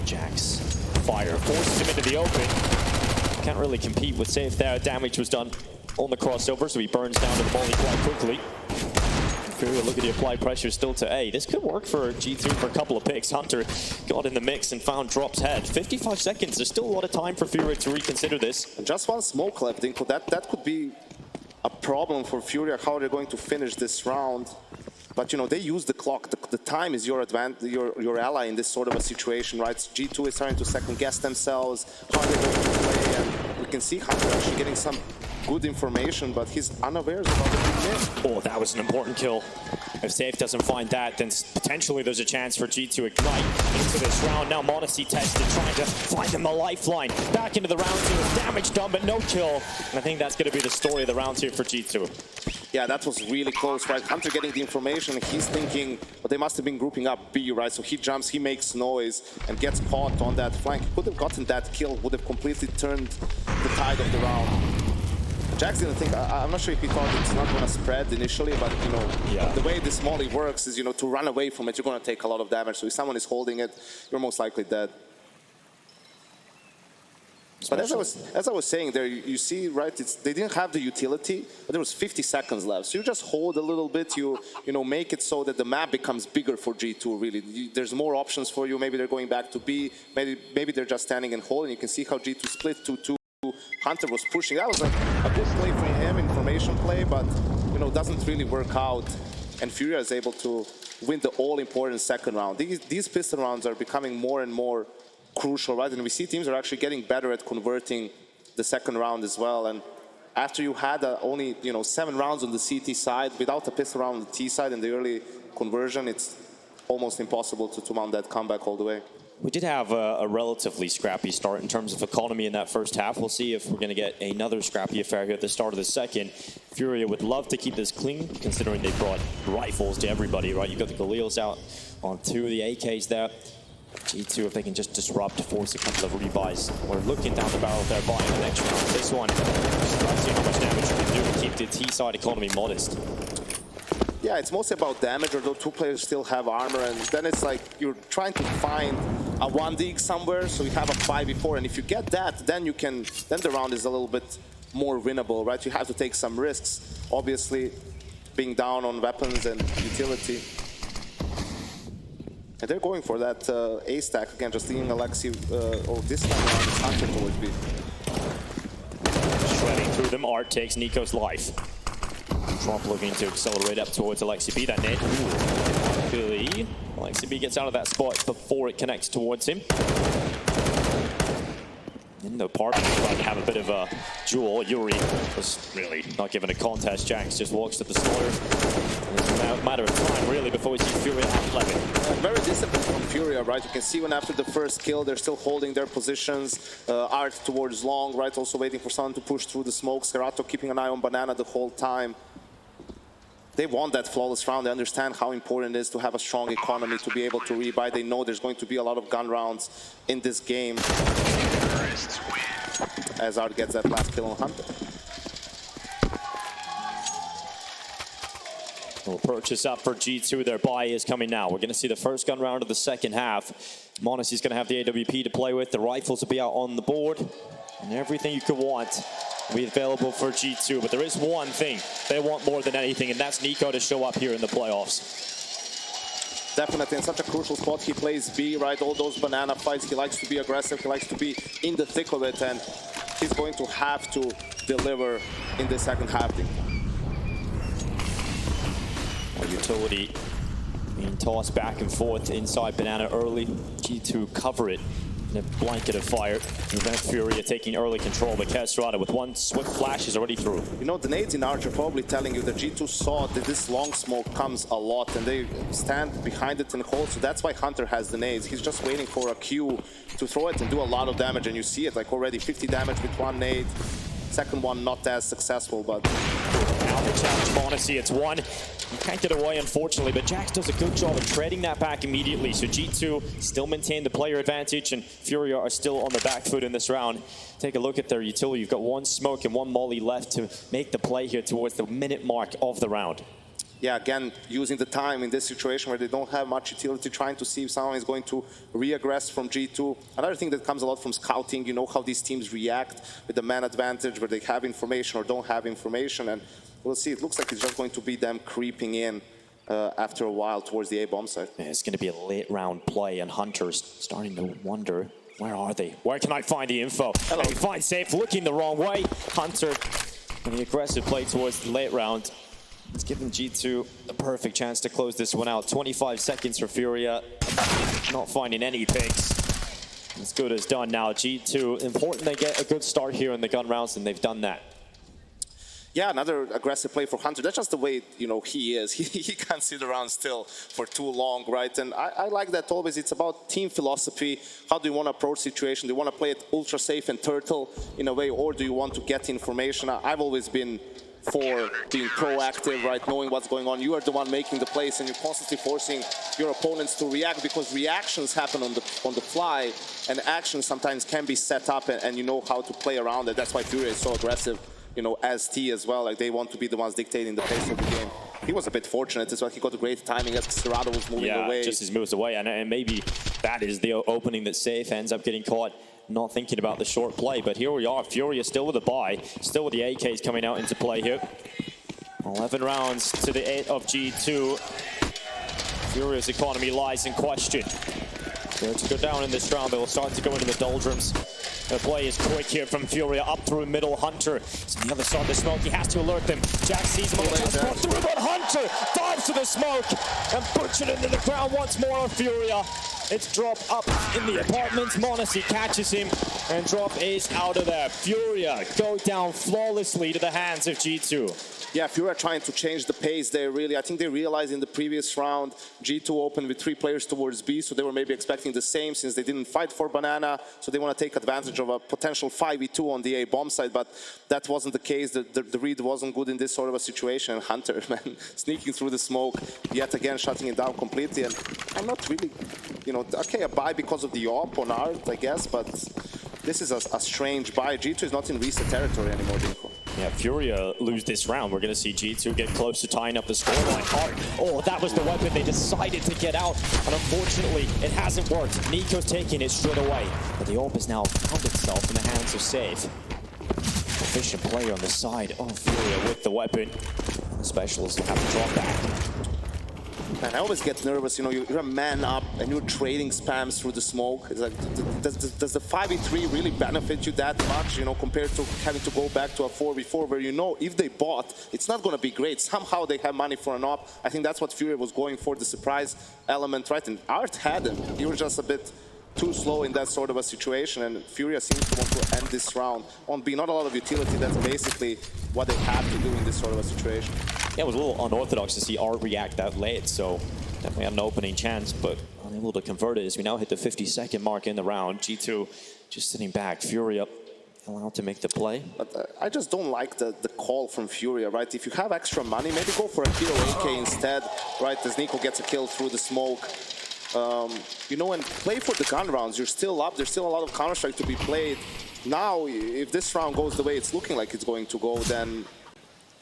Jax fire forces him into the open. Can't really compete with safe there. Damage was done on the crossover, so he burns down to the molly quite quickly. Look at the applied pressure still to A. This could work for G2 for a couple of picks. Hunter got in the mix and found Drop's head. 55 seconds. There's still a lot of time for FURIA to reconsider this. Just one smoke left, Dinko. That could be a problem for FURIA, how they're going to finish this round. But you know, they use the clock. The time is your ally in this sort of a situation, right? G2 is starting to second guess themselves, how they're going to play, and we can see Hunter actually getting some good information, but he's unawares about the big miss. Oh, that was an important kill. If Safe doesn't find that, then potentially there's a chance for G to ignite into this round. Now Modesty tested, trying to find him a lifeline. Back into the round two, damage done, but no kill. And I think that's going to be the story of the round two for G2. Yeah, that was really close, right? Hunter getting the information, he's thinking, but they must have been grouping up B, right? So he jumps, he makes noise, and gets caught on that flank. He could have gotten that kill, would have completely turned the tide of the round. Jax didn't think, I'm not sure if he thought it's not going to spread initially, but you know, the way this molly works is, you know, to run away from it, you're going to take a lot of damage. So if someone is holding it, you're most likely dead. But as I was saying there, you see, right, they didn't have the utility, but there was 50 seconds left. So you just hold a little bit, you know, make it so that the map becomes bigger for G2, really. There's more options for you. Maybe they're going back to B, maybe they're just standing and holding. You can see how G2 split 2-2. Hunter was pushing. That was a good play for him, information play, but you know, doesn't really work out. And FURIA is able to win the all-important second round. These pistol rounds are becoming more and more crucial, right? And we see teams are actually getting better at converting the second round as well. And after you had only 7 rounds on the CT side, without a pistol round on the T side in the early conversion, it's almost impossible to mount that comeback all the way. We did have a relatively scrappy start in terms of economy in that first half. We'll see if we're going to get another scrappy affair here at the start of the second. FURIA would love to keep this clean, considering they brought rifles to everybody, right? You've got the Galils out on 2 of the AKs there. G2, if they can just disrupt, force a couple of rebuys. We're looking down the barrel there, buying the next round. This one, just see how much damage you can do to keep the T-side economy modest. Yeah, it's mostly about damage, although 2 players still have armor, and then it's like you're trying to find a 1 dig somewhere, so you have a 5v4, and if you get that, then the round is a little bit more winnable, right? You have to take some risks, obviously, being down on weapons and utility. And they're going for that A stack again, just leaving Alexi, or this time around, it's Hunter towards B. Shredding through them, Art takes Nico's life. Trump looking to accelerate up towards Alexi B. That net. quickly. XCB gets out of that spot before it connects towards him. In the apartment, trying to have a bit of a duel. Yuri was really not given a contest. Jax just walks to the slaughter. It's a matter of time, really, before we see Furia at 11. Very disciplined from Furia, right? You can see when after the first kill, they're still holding their positions. Art towards long, right? Also waiting for someone to push through the smoke. Serato keeping an eye on Banana the whole time. They want that flawless round. They understand how important it is to have a strong economy to be able to rebuy. They know there's going to be a lot of gun rounds in this game. As Art gets that last kill on Hunter. We'll purchase up for G2. Their buy is coming now. We're going to see the first gun round of the second half. Monacy's going to have the AWP to play with. The rifles will be out on the board. And everything you could want will be available for G2. But there is one thing they want more than anything, and that's Nico to show up here in the playoffs. Definitely in such a crucial spot. He plays B, right? All those banana fights. He likes to be aggressive. He likes to be in the thick of it. And he's going to have to deliver in the second half. Utility being tossed back and forth inside Banana early. G2 cover it in a blanket of fire. Prevent Furia taking early control, but Kestrada with one swift flash is already through. You know, the nades in Arch are probably telling you that G2 saw that this long smoke comes a lot and they stand behind it and hold, so that's why Hunter has the nades. He's just waiting for a cue to throw it and do a lot of damage, and you see it, like already 50 damage with one nade. Second one not as successful, but... Now the challenge, Monacy, it's one. You can't get away, unfortunately, but Jax does a good job of trading that back immediately. So G2 still maintain the player advantage, and Furia are still on the back foot in this round. Take a look at their utility. You've got one smoke and one molly left to make the play here towards the minute mark of the round. Yeah, again, using the time in this situation where they don't have much utility, trying to see if someone is going to re-aggress from G2. Another thing that comes a lot from scouting, you know how these teams react with the man advantage, where they have information or don't have information, and we'll see. It looks like it's just going to be them creeping in after a while towards the A-bomb site. Yeah, it's going to be a late round play, and Hunter's starting to wonder, where are they? Where can I find the info? Hello. And he finds Safe looking the wrong way. Hunter, and the aggressive play towards the late round. It's given G2 the perfect chance to close this one out. 25 seconds for Furia. Not finding any picks. As good as done now. G2, important they get a good start here in the gun rounds, and they've done that. Yeah, another aggressive play for Hunter. That's just the way, you know, he is. He can't sit around still for too long, right? And I like that always. It's about team philosophy. How do you want to approach situation? Do you want to play it ultra safe and turtle in a way, or do you want to get information? I've always been for being proactive, right? Knowing what's going on. You are the one making the plays, and you're constantly forcing your opponents to react, because reactions happen on the fly, and actions sometimes can be set up, and you know how to play around it. That's why Furia is so aggressive, you know, as T as well. Like, they want to be the ones dictating the pace of the game. He was a bit fortunate as well. He got great timing as Serato was moving away. Yeah, just as moves away, and maybe that is the opening that Safe ends up getting caught not thinking about the short play. But here we are, Furia still with a buy, still with the AKs coming out into play here. 11 rounds to the 8 of G2. Furia's economy lies in question. They're to go down in this round, they will start to go into the doldrums. The play is quick here from Furia, up through middle. Hunter is on the other side of the smoke. He has to alert them. Jax sees him on the transport through, but Hunter dives to the smoke and puts it into the ground once more on Furia. It's drop up in the apartments. Monacy catches him, and drop is out of there. Furia go down flawlessly to the hands of G2. Yeah, Furia trying to change the pace there, really. I think they realized in the previous round, G2 opened with 3 players towards B, so they were maybe expecting the same since they didn't fight for Banana, so they want to take advantage of a potential 5v2 on the A-bomb side, but that wasn't the case. The read wasn't good in this sort of a situation. Hunter, man, sneaking through the smoke, yet again shutting it down completely, and I'm not really, you know, okay, a buy because of the op on Art, I guess, but this is a strange buy. G2 is not in reset territory anymore, Dinko. Yeah, Furia lose this round. We're going to see G2 get close to tying up the scoreline. Oh, that was the weapon they decided to get out, and unfortunately, it hasn't worked. Nico's taking it straight away, but the AWP has now found itself in the hands of Safe. Efficient play on the side of Furia with the weapon. The specialists will have to drop back. Man, I always get nervous, you know, you're a man up and you're trading spams through the smoke. It's like, does the 5v3 really benefit you that much, you know, compared to having to go back to a 4v4 where you know if they bought, it's not going to be great. Somehow they have money for an op. I think that's what Furia was going for, the surprise element, right? And Art had him. He was just a bit too slow in that sort of a situation, and Furia seems to want to end this round on being not a lot of utility. That's basically what they have to do in this sort of a situation. Yeah, it was a little unorthodox to see Art react that late, so definitely had an opening chance, but unable to convert it as we now hit the 50-second mark in the round. G2 just sitting back. Furia allowed to make the play. But I just don't like the call from Furia, right? If you have extra money, maybe go for a hero AK instead, right? As Nico gets a kill through the smoke. You know, and play for the gun rounds. You're still up. There's still a lot of Counter-Strike to be played. Now, if this round goes the way it's looking like it's going to go, then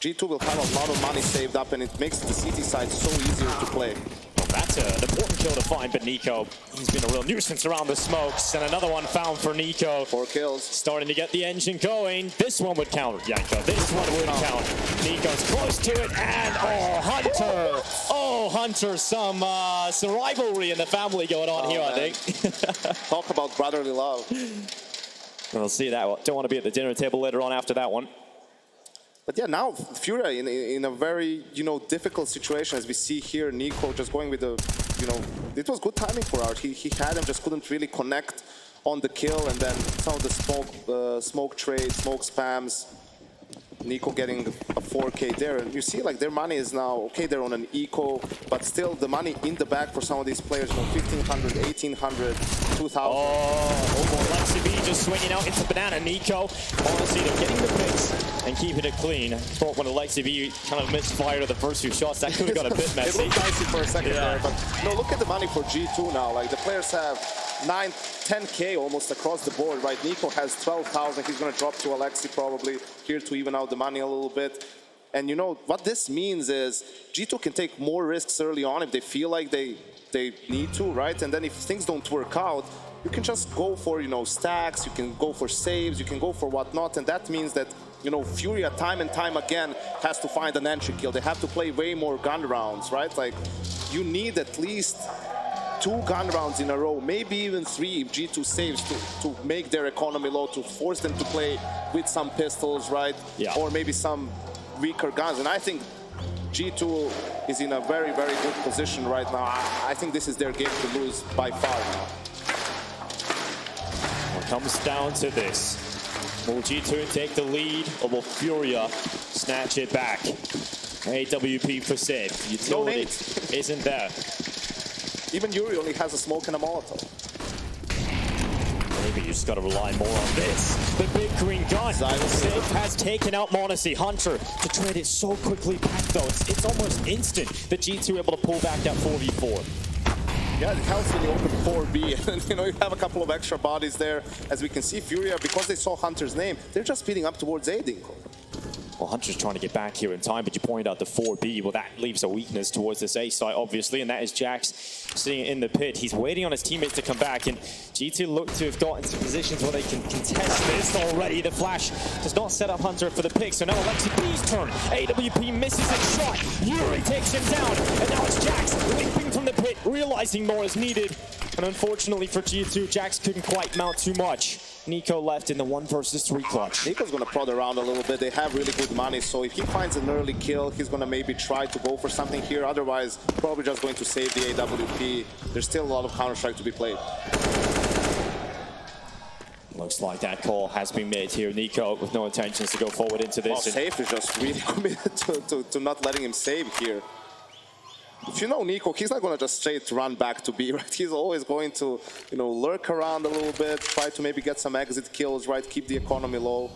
G2 will have a lot of money saved up, and it makes the CT side so easier to play. Well, that's an important kill to find, but Nico, he's been a real nuisance around the smokes, and another one found for Nico. 4 kills. Starting to get the engine going. This one would count, Yanko. This one would count. Nico's close to it, and oh, Hunter! Oh, Hunter, some rivalry in the family going on here, man. I think. Talk about brotherly love. We'll see that. Don't want to be at the dinner table later on after that one. But yeah, now Furia in a very, you know, difficult situation, as we see here. Nico just going with the, you know, it was good timing for Art. He had him, just couldn't really connect on the kill, and then some of the smoke trades, smoke spams. Nico getting a 4K there, and you see like their money is now, okay, they're on an eco, but still the money in the back for some of these players, you know, 1,500, 1,800, 2,000. Oh, Lexi B just swinging out into Banana. Nico, honestly, they're getting the picks and keeping it clean. I thought when Lexi B kind of misfired at the first few shots, that could have got a bit messy. It looked dicey for a second there, but no, look at the money for G2 now. Like the players have 9, 10K almost across the board, right? Nico has 12,000. He's going to drop to Alexi probably here to even out the money a little bit. And you know, what this means is G2 can take more risks early on if they feel like they need to, right? And then if things don't work out, you can just go for, you know, stacks, you can go for saves, you can go for whatnot. And that means that, you know, Furia time and time again has to find an entry kill. They have to play way more gun rounds, right? Like, you need at least 2 gun rounds in a row, maybe even 3 if G2 saves to make their economy low, to force them to play with some pistols, right? Yeah. Or maybe some weaker guns. And I think G2 is in a very, very good position right now. I think this is their game to lose by far now. It comes down to this. Will G2 take the lead, or will Furia snatch it back? AWP for Sid. Utility isn't there. Even Yuri only has a smoke and a Molotov. Maybe you just got to rely more on this. The big green gun. Sid has taken out Monacy. Hunter to trade it so quickly back, though. It's almost instant that G2 able to pull back that 4v4. Yeah, it helps when you open 4B, and you know, you have a couple of extra bodies there. As we can see, Furia, because they saw Hunter's name, they're just speeding up towards A, Dinko. Well, Hunter's trying to get back here in time, but you pointed out the 4B. Well, that leaves a weakness towards this A side, obviously, and that is Jax sitting in the pit. He's waiting on his teammates to come back, and G2 look to have gotten into positions where they can contest this already. The flash does not set up Hunter for the pick, so now Alexi B's turn. AWP misses a shot. Yuri takes him down, and now it's Jax leaping from the pit, realizing more is needed. And unfortunately for G2, Jax couldn't quite mount too much. Nico left in the 1 versus 3 clutch. Nico's going to prod around a little bit. They have really good money, so if he finds an early kill, he's going to maybe try to go for something here. Otherwise, probably just going to save the AWP. There's still a lot of Counter-Strike to be played. Looks like that call has been made here. Nico with no intentions to go forward into this. Well, Safe is just really committed to not letting him save here. If you know Nico, he's not going to just straight run back to B, right? He's always going to, you know, lurk around a little bit, try to maybe get some exit kills, right? Keep the economy low.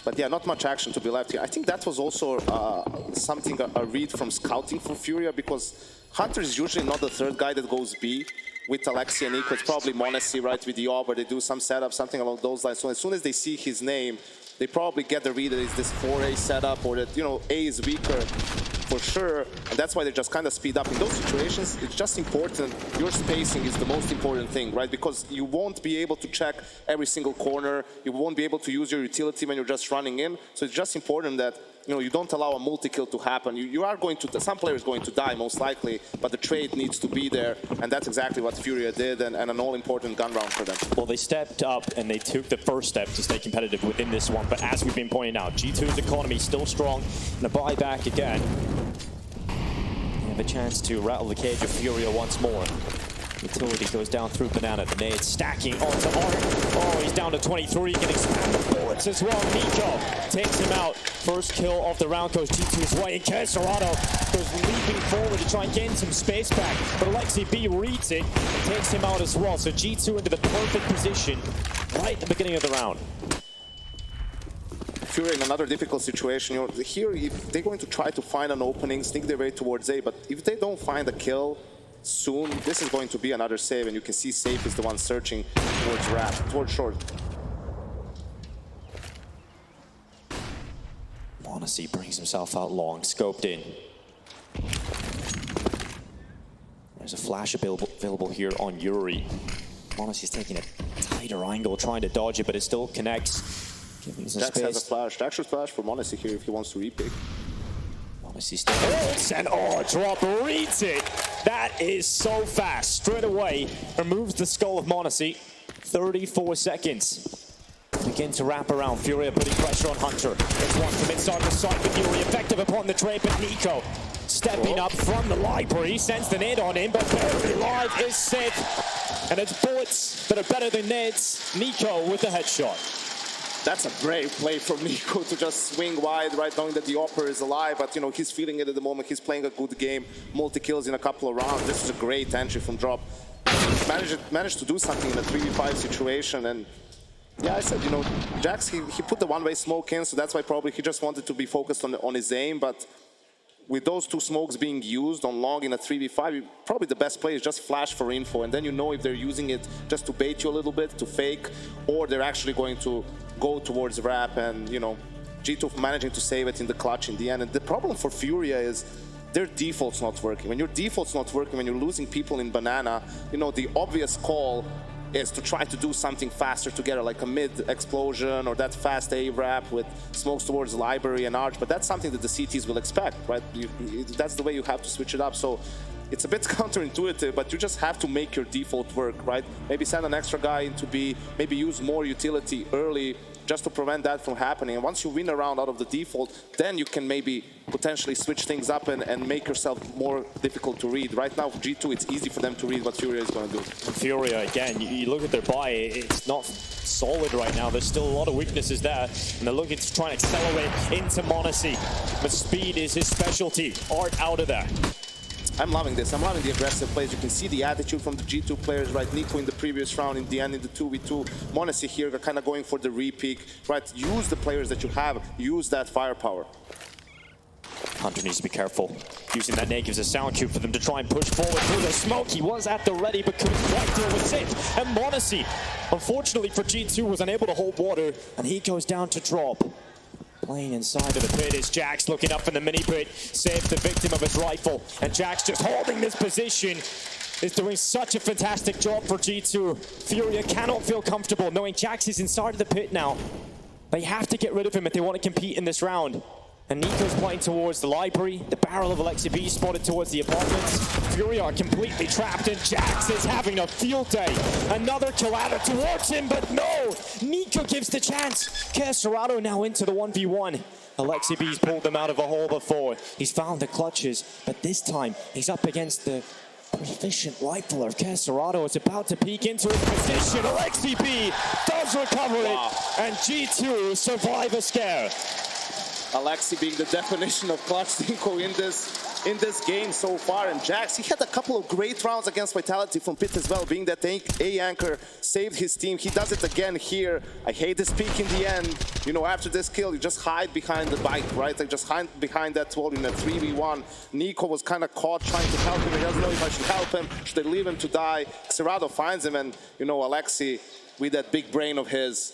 But yeah, not much action to be left here. I think that was also a read from scouting for Furia, because Hunter is usually not the third guy that goes B. With Alexi and Nico, it's probably Monacy, right, with the AWP, where they do some setup, something along those lines. So as soon as they see his name, they probably get the read that it's this 4A setup, or that, you know, A is weaker for sure, and that's why they just kind of speed up. In those situations, it's just important. Your spacing is the most important thing, right? Because you won't be able to check every single corner. You won't be able to use your utility when you're just running in. So it's just important that, you don't allow a multi-kill to happen. You are going to, some players going to die most likely, but the trade needs to be there, and that's exactly what FURIA did, and an all-important gun round for them. Well, they stepped up and they took the first step to stay competitive within this one, but as we've been pointing out, G2's economy still strong, and a buyback again. They have a chance to rattle the cage of FURIA once more. Utility goes down through Banana. The nade stacking onto Art. Oh, he's down to 23. Can expand the bullets as well. Nico takes him out. First kill of the round goes G2's way. And Kesserado goes leaping forward to try and gain some space back. But Alexi B reads it and takes him out as well. So G2 into the perfect position right at the beginning of the round. FURIA in another difficult situation. Here, if they're going to try to find an opening, sneak their way towards A, but if they don't find a kill soon, this is going to be another save, and you can see Safe is the one searching towards Rap, towards short. Monacy brings himself out long, scoped in. There's a flash available here on Yuri. Monacy's taking a tighter angle, trying to dodge it, but it still connects. Giving some Jax space. has a flash. The actual flash for Monacy here if he wants to repick. Monacy still and drop reads it. That is so fast. Straight away removes the skull of Monacy. 34 seconds. Begin to wrap around. FURIA putting pressure on Hunter. There's one from inside the side with Yuri. Effective upon the trade, but Nico stepping up from the library. Sends the nade on him, but Barry Live is set. And it's bullets that are better than nades. Nico with the headshot. That's a brave play from Nico to just swing wide, right, knowing that the Opera is alive, but, he's feeling it at the moment. He's playing a good game, multi-kills in a couple of rounds. This is a great entry from Drop. Managed to do something in a 3v5 situation, and yeah, I said, Jax, he put the one-way smoke in, so that's why probably he just wanted to be focused on his aim, but with those two smokes being used on long in a 3v5, probably the best play is just flash for info, and then you know if they're using it just to bait you a little bit, to fake, or they're actually going to go towards Rap, and G2 managing to save it in the clutch in the end. And the problem for FURIA is their default's not working. When your default's not working, when you're losing people in Banana, the obvious call is to try to do something faster together, like a mid explosion or that fast A-Wrap with smokes towards library and arch, but that's something that the CTs will expect, right? That's the way you have to switch it up. So it's a bit counterintuitive, but you just have to make your default work, right? Maybe send an extra guy into B, maybe use more utility early just to prevent that from happening. And once you win a round out of the default, then you can maybe potentially switch things up and make yourself more difficult to read. Right now, for G2, it's easy for them to read what FURIA is going to do. FURIA, again, you look at their buy, it's not solid right now. There's still a lot of weaknesses there, and they're looking to try and accelerate into Monacy. But speed is his specialty. Art out of there. I'm loving this. I'm loving the aggressive plays. You can see the attitude from the G2 players, right? Nico in the previous round, in the end, in the 2v2. Monacy here kind of going for the re-peak, right? Use the players that you have. Use that firepower. Hunter needs to be careful. Using that nade gives a sound cue for them to try and push forward through the smoke. He was at the ready, but couldn't quite deal with it. And Monacy, unfortunately for G2, was unable to hold water, and he goes down to drop. Playing inside of the pit is Jax looking up in the mini pit, saves the victim of his rifle, and Jax just holding this position is doing such a fantastic job for G2. FURIA cannot feel comfortable knowing Jax is inside of the pit now. They have to get rid of him if they want to compete in this round. And Nico's playing towards the library. The barrel of Alexi B spotted towards the apartments. FURIA are completely trapped, and Jax is having a field day. Another kill added towards him, but no! Nico gives the chance. Kesserado now into the 1v1. Alexi B's pulled them out of a hole before. He's found the clutches, but this time he's up against the proficient rifler. Kesserado is about to peek into his position. Alexi B does recover it, and G2 survive a scare. Alexi being the definition of clutch Dinko in this game so far, and Jax, he had a couple of great rounds against Vitality from Pit as well, being that A anchor saved his team. He does it again here. I hate this peak in the end. After this kill, you just hide behind the bike, right? Like just hide behind that wall in a 3v1. Nico was kind of caught trying to help him. He doesn't know if I should help him. Should I leave him to die? Cerrado finds him, and Alexi, with that big brain of his,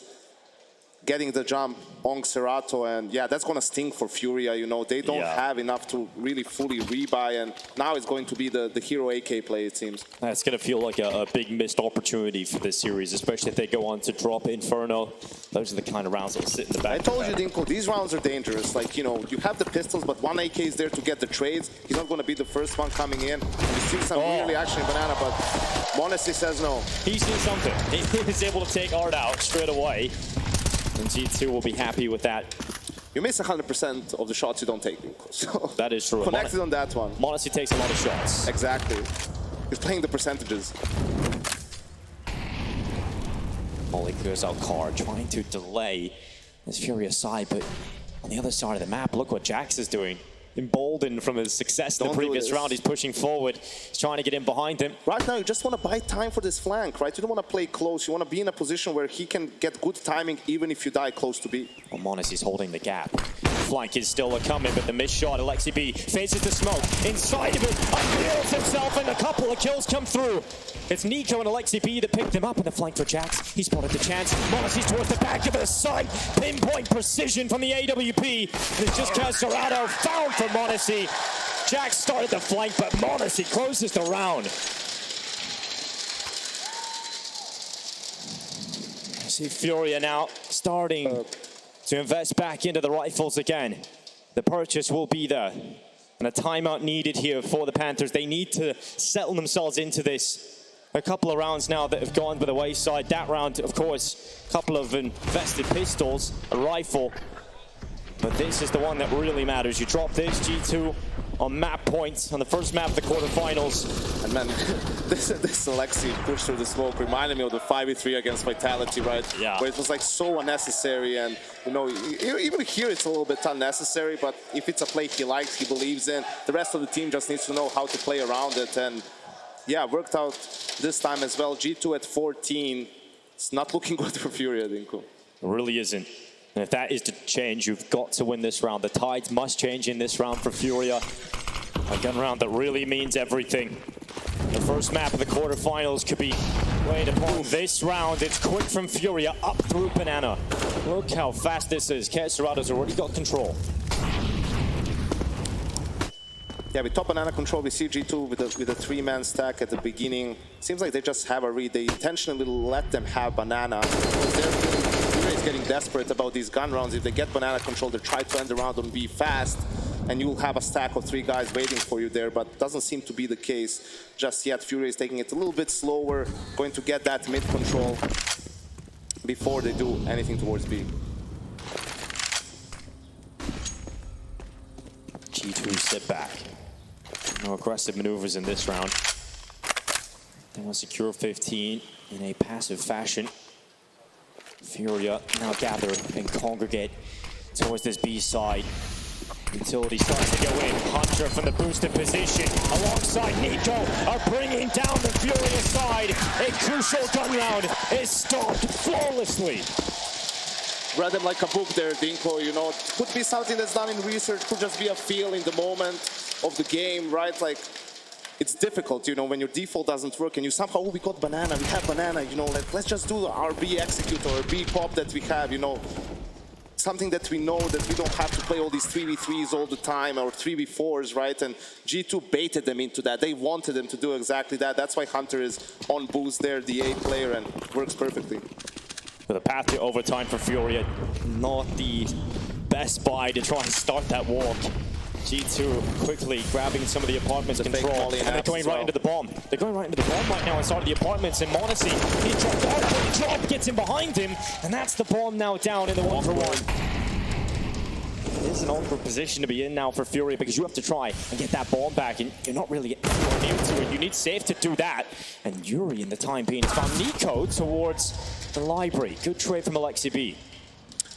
getting the jump on Serato, and yeah, that's gonna sting for Furia. You know, they don't have enough to really fully rebuy, and now it's going to be the hero AK play, it seems. That's going to feel like a big missed opportunity for this series, especially if they go on to drop Inferno. Those are the kind of rounds that will sit in the back. I told you, Dinko, these rounds are dangerous. Like, you know, you have the pistols, but one AK is there to get the trades. He's not going to be the first one coming in. You see some really action in Banana, but Monesi says no. He sees something. He is able to take Art out straight away. And G2 will be happy with that. You miss 100% of the shots you don't take. So that is true. Connected on that one. Monesi takes a lot of shots. Exactly. He's playing the percentages. Molly clears out card, trying to delay this FURIA side, but on the other side of the map, look what Jax is doing. Emboldened from his success in the previous round, he's pushing forward. He's trying to get in behind him. Right now, you just want to buy time for this flank, right? You don't want to play close. You want to be in a position where he can get good timing, even if you die close to B. Well, Monesi's holding the gap. Flank is still coming, but the missed shot, Alexi B faces the smoke. Inside of it, unveils himself, and a couple of kills come through. It's Nico and Alexi B that picked him up in the flank for Jax. He spotted the chance. Monesi's towards the back of the side. Pinpoint precision from the AWP. It's just Serato found for Monesi. Jax started the flank, but Monesi closes the round. See FURIA now starting to invest back into the rifles again. The purchase will be there. And a timeout needed here for the Panthers. They need to settle themselves into this. A couple of rounds now that have gone by the wayside. That round, of course, a couple of invested pistols, a rifle. But this is the one that really matters. You drop this, G2 on map points on the first map of the quarterfinals. And man, this Alexi push through the smoke reminded me of the 5v3 against Vitality, right? Yeah. Where it was like so unnecessary, and you know, even here it's a little bit unnecessary, but if it's a play he likes, he believes in, the rest of the team just needs to know how to play around it, and yeah, worked out this time as well. G2 at 14. It's not looking good for FURIA, Dinko. It really isn't. And if that is to change, you've got to win this round. The tides must change in this round for FURIA. A gun round that really means everything. The first map of the quarterfinals could be weighed upon this round. It's quick from FURIA up through Banana. Look how fast this is. Serato's already got control. Yeah, with top Banana control, we see G2 with a three-man stack at the beginning. Seems like they just have a read. They intentionally let them have Banana. FURIA is getting desperate about these gun rounds. If they get Banana control, they try to end the round on B fast, and you'll have a stack of 3 guys waiting for you there, but doesn't seem to be the case just yet. FURIA is taking it a little bit slower, going to get that mid control before they do anything towards B. G2 sit back. No aggressive maneuvers in this round. They want to secure 15 in a passive fashion. FURIA now gather and congregate towards this B side. Utility starts to go in. Hunter from the boosted position alongside Nico are bringing down the FURIA side. A crucial gun round is stopped flawlessly. Read them like a book there, Dinko, you know. Could be something that's done in research, could just be a feel in the moment of the game, right? Like, it's difficult, you know, when your default doesn't work and you somehow, oh, we got Banana, we have Banana, you know, like, let's just do our B execute or B pop that we have, you know. Something that we know that we don't have to play all these 3v3s all the time or 3v4s, right? And G2 baited them into that. They wanted them to do exactly that. That's why Hunter is on boost there, the A player, and works perfectly. With a path to overtime for FURIA, not the best buy to try and start that walk. G2 quickly grabbing some of the apartments control, and they're going right into the bomb. They're going right into the bomb right now inside of the apartments, and Monesi, he dropped out, but the drop gets him behind him, and that's the bomb now down in the 1-for-1. It is an awkward position to be in now for FURIA because you have to try and get that bomb back, and you're not really immune to it. You need safe to do that, and Yuri in the time being has found Nico towards the library. Good trade from Alexi B.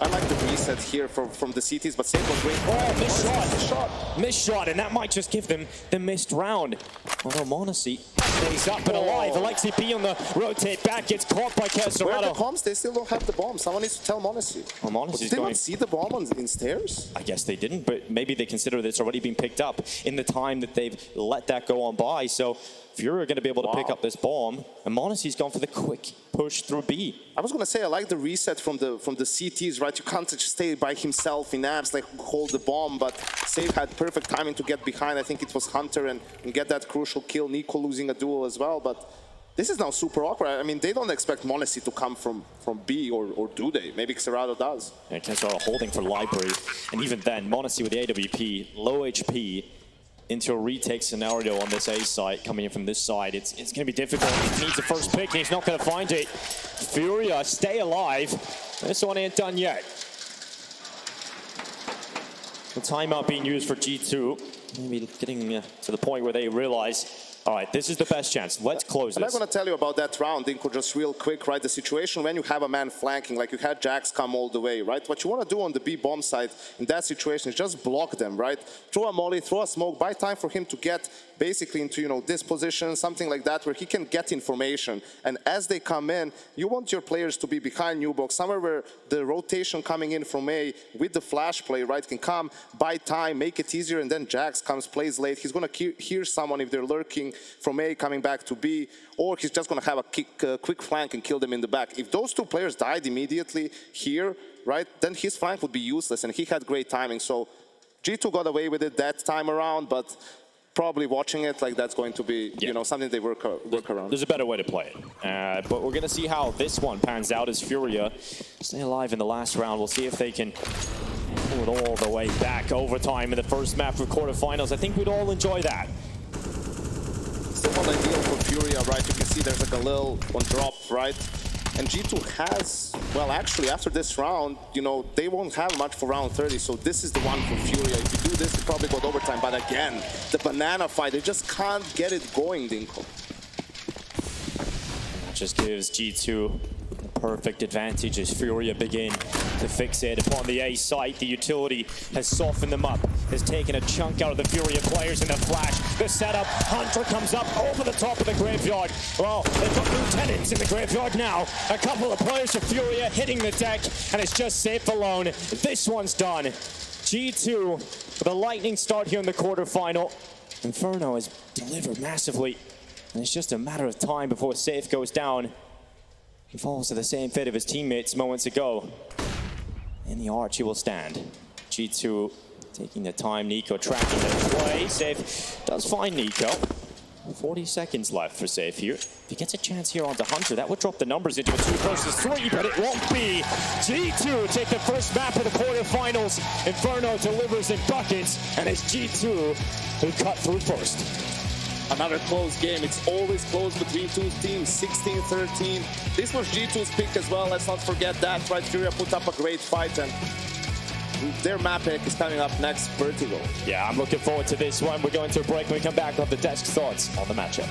I like the reset here from the CTs, but Safe was great. Oh, missed shot. Missed shot, and that might just give them the missed round. Although Monesi Stays up and alive. Alexi B on the rotate back, gets caught by Where Castellano. the comms? They still don't have the bomb. Someone needs to tell Monacy. Well, Monacy's Did they going... not see the bomb in stairs? I guess they didn't, but maybe they consider that it's already been picked up in the time that they've let that go on by. So FURIA are going to be able to pick up this bomb, and Monacy's gone for the quick push through B. I was going to say, I like the reset from the CTs, right? You can't just stay by himself in abs, like hold the bomb, but Save had perfect timing to get behind. I think it was Hunter and get that crucial kill. Nico losing a duel as well, but this is now super awkward. I mean, they don't expect Monacy to come from B, or do they? Maybe Xerado does. And Castellano holding for Library, and even then, Monacy with the AWP, low HP, into a retake scenario on this A site, coming in from this side. It's going to be difficult. He needs the first pick, and he's not going to find it. FURIA, stay alive. This one ain't done yet. The timeout being used for G2. Maybe getting to the point where they realize, all right, this is the best chance. Let's close this. I'm going to tell you about that round, Dinko, just real quick, right? The situation when you have a man flanking, like you had Jax come all the way, right? What you want to do on the B bomb side in that situation is just block them, right? Throw a molly, throw a smoke, buy time for him to get basically into, you know, this position, something like that, where he can get information. And as they come in, you want your players to be behind Nubox, somewhere where the rotation coming in from A with the flash play, right, can come, buy time, make it easier, and then Jax comes, plays late. He's going to hear someone if they're lurking from A coming back to B, or he's just going to have a quick flank and kill them in the back. If those two players died immediately here, right, then his flank would be useless, and he had great timing. So G2 got away with it that time around, but probably watching it, like that's going to be, you know, something they work around. There's a better way to play it. But we're going to see how this one pans out as FURIA stay alive in the last round. We'll see if they can pull it all the way back. Overtime in the first map for quarterfinals. I think we'd all enjoy that. Still not ideal for FURIA, right? You can see there's like a little one drop, right? And G2 has, well, actually, after this round, you know, they won't have much for round 30, so this is the one for FURIA. If you do this, you probably got overtime. But again, the banana fight, they just can't get it going, Dinko. That just gives G2 the perfect advantage as FURIA begin to fixate upon the A site. The utility has softened them up, has taken a chunk out of the FURIA players in the flash. The setup, Hunter comes up over the top of the graveyard. Well, they've got lieutenants in the graveyard now. A couple of players of FURIA hitting the deck, and it's just Safe alone. This one's done. G2 with a lightning start here in the quarterfinal. Inferno has delivered massively, and it's just a matter of time before Safe goes down. He falls to the same fate of his teammates moments ago. In the arch, he will stand. G2 taking the time. Nico tracking the play. Safe does find Nico. 40 seconds left for Safe here. If he gets a chance here onto Hunter, that would drop the numbers into a 2 versus 3, but it won't be. G2 take the first map of the quarterfinals. Inferno delivers in buckets, and it's G2 who cut through first. Another close game. It's always close between two teams, 16-13. This was G2's pick as well. Let's not forget that, right? FURIA put up a great fight, and their map pick is coming up next, Vertigo. Yeah, I'm looking forward to this one. We're going to a break. When we come back, we'll have the desk thoughts on the matchup.